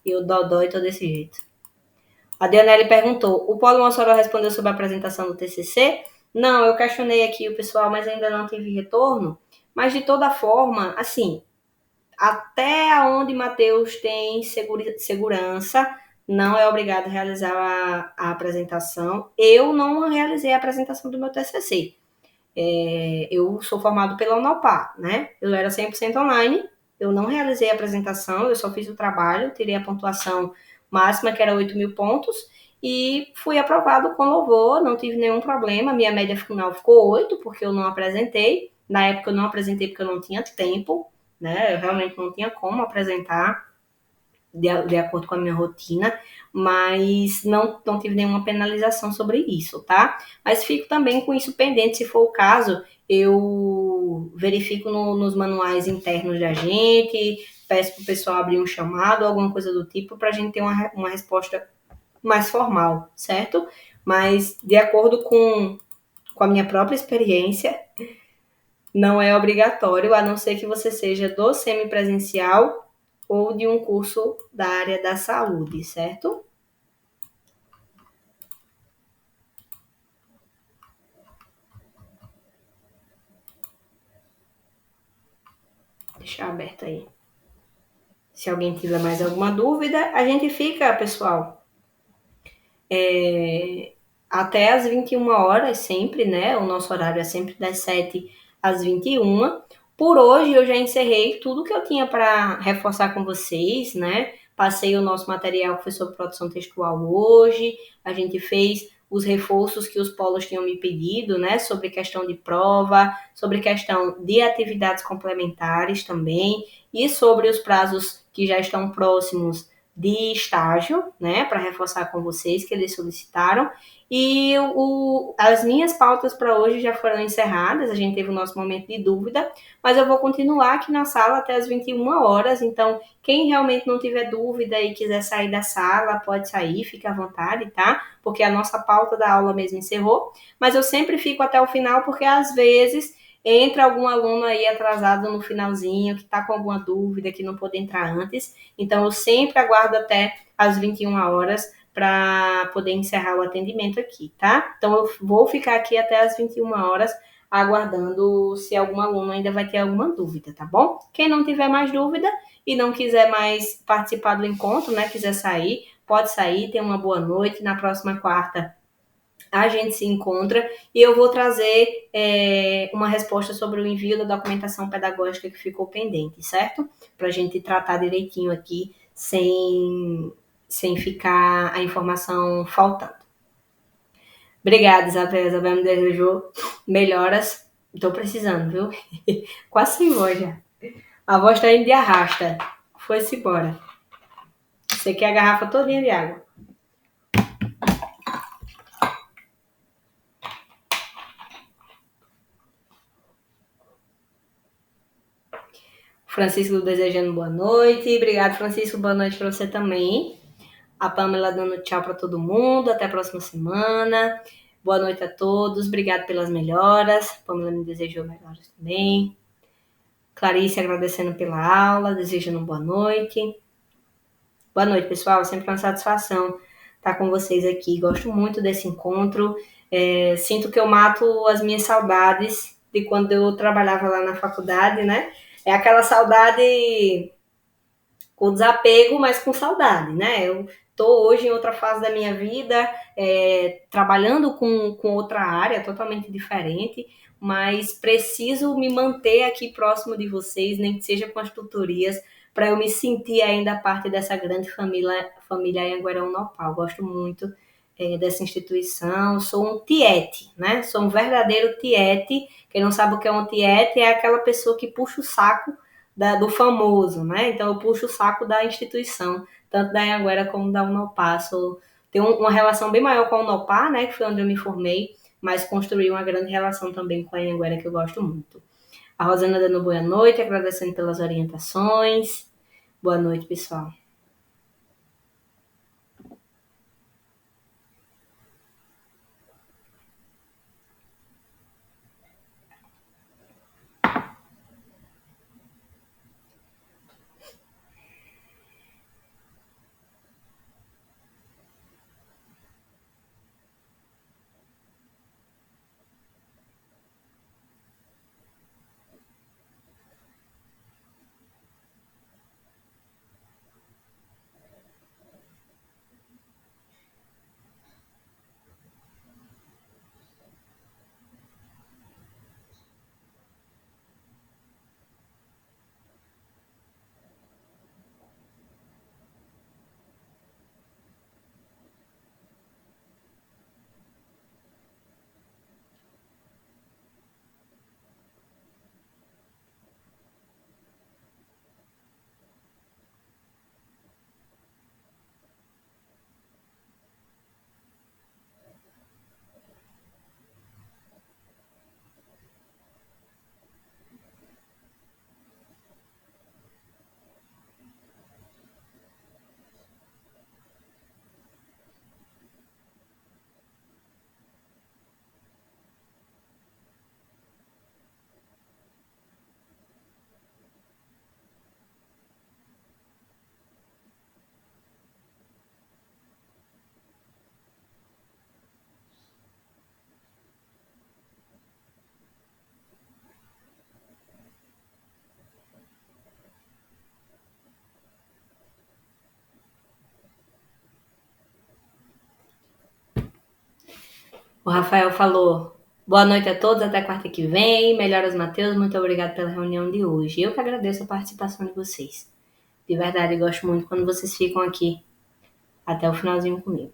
E eu dodói tô desse jeito. A Dianelli perguntou: o Paulo Mossoró respondeu sobre a apresentação do TCC? Não, eu questionei aqui o pessoal, mas ainda não tive retorno. Mas de toda forma, assim, até onde Matheus tem segurança, não é obrigado a realizar a apresentação. Eu não realizei a apresentação do meu TCC. Eu sou formado pela Unopar, né? Eu era 100% online, eu não realizei a apresentação, eu só fiz o trabalho, tirei a pontuação máxima, que era 8.000 pontos, e fui aprovado com louvor, não tive nenhum problema, minha média final ficou 8, porque eu não apresentei. Na época eu não apresentei porque eu não tinha tempo, né? Eu realmente não tinha como apresentar de acordo com a minha rotina, mas não tive nenhuma penalização sobre isso, tá? Mas fico também com isso pendente, se for o caso, eu verifico nos manuais internos da gente, peço para o pessoal abrir um chamado, alguma coisa do tipo, para a gente ter uma resposta mais formal, certo? Mas, de acordo com a minha própria experiência, não é obrigatório, a não ser que você seja do semipresencial ou de um curso da área da saúde, certo? deixar aberto aí. Se alguém tiver mais alguma dúvida, a gente fica, pessoal, até às 21 horas sempre, né? O nosso horário é sempre das 7 às 21. Por hoje eu já encerrei tudo que eu tinha para reforçar com vocês, né? Passei o nosso material que foi sobre produção textual hoje, a gente fez os reforços que os polos tinham me pedido, né? Sobre questão de prova, sobre questão de atividades complementares também, e sobre os prazos que já estão próximos de estágio, né? Para reforçar com vocês que eles solicitaram. E as minhas pautas para hoje já foram encerradas, a gente teve o nosso momento de dúvida, mas eu vou continuar aqui na sala até as 21 horas, então quem realmente não tiver dúvida e quiser sair da sala, pode sair, fique à vontade, tá? Porque a nossa pauta da aula mesmo encerrou, mas eu sempre fico até o final, porque às vezes entra algum aluno aí atrasado no finalzinho, que está com alguma dúvida, que não pôde entrar antes, então eu sempre aguardo até as 21 horas para poder encerrar o atendimento aqui, tá? Então eu vou ficar aqui até as 21 horas aguardando se algum aluno ainda vai ter alguma dúvida, tá bom? Quem não tiver mais dúvida e não quiser mais participar do encontro, né, quiser sair, pode sair, tenha uma boa noite. Na próxima quarta a gente se encontra e eu vou trazer uma resposta sobre o envio da documentação pedagógica que ficou pendente, certo? Para a gente tratar direitinho aqui, sem ficar a informação faltando. Obrigada, Isabel. Isabel me desejou melhoras. Estou precisando, viu? Quase sem voz já. A voz está indo de arrasta. Foi-se embora. Você quer a garrafa todinha de água. Francisco desejando boa noite. Obrigado, Francisco. Boa noite para você também. A Pamela dando tchau para todo mundo. Até a próxima semana. Boa noite a todos. Obrigado pelas melhoras. A Pamela me desejou melhoras também. Clarice agradecendo pela aula, desejando boa noite. Boa noite, pessoal. Sempre uma satisfação estar com vocês aqui. Gosto muito desse encontro. Sinto que eu mato as minhas saudades de quando eu trabalhava lá na faculdade, né? É aquela saudade com desapego, mas com saudade, né? Eu estou hoje em outra fase da minha vida, trabalhando com outra área totalmente diferente, mas preciso me manter aqui próximo de vocês, nem que seja com as tutorias, para eu me sentir ainda parte dessa grande família Anhanguera-Unopal. Gosto muito dessa instituição, sou um tiete, né? Sou um verdadeiro tiete. Quem não sabe o que é um tiete é aquela pessoa que puxa o saco do famoso, né? Então eu puxo o saco da instituição, tanto da Anhanguera como da Unopar. Tenho uma relação bem maior com a Unopar, né? Que foi onde eu me formei, mas construí uma grande relação também com a Anhanguera, que eu gosto muito. A Rosana dando boa noite, agradecendo pelas orientações. Boa noite, pessoal. O Rafael falou: boa noite a todos, até quarta que vem. Melhoras, Matheus. Muito obrigado pela reunião de hoje. Eu que agradeço a participação de vocês. De verdade, gosto muito quando vocês ficam aqui até o finalzinho comigo.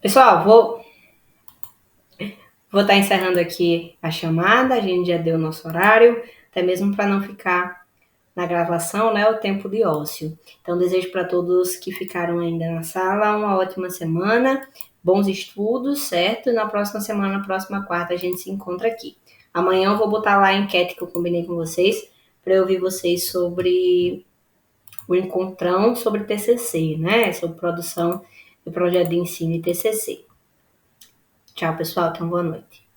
Pessoal, vou estar encerrando aqui a chamada. A gente já deu o nosso horário, até mesmo para não ficar na gravação, né, o tempo de ócio. Então, desejo para todos que ficaram ainda na sala uma ótima semana, bons estudos, certo? E na próxima semana, na próxima quarta, a gente se encontra aqui. Amanhã eu vou botar lá a enquete que eu combinei com vocês, para eu ouvir vocês sobre o encontrão sobre TCC, né? Sobre produção do projeto de ensino e TCC. Tchau, pessoal. Tenham boa noite.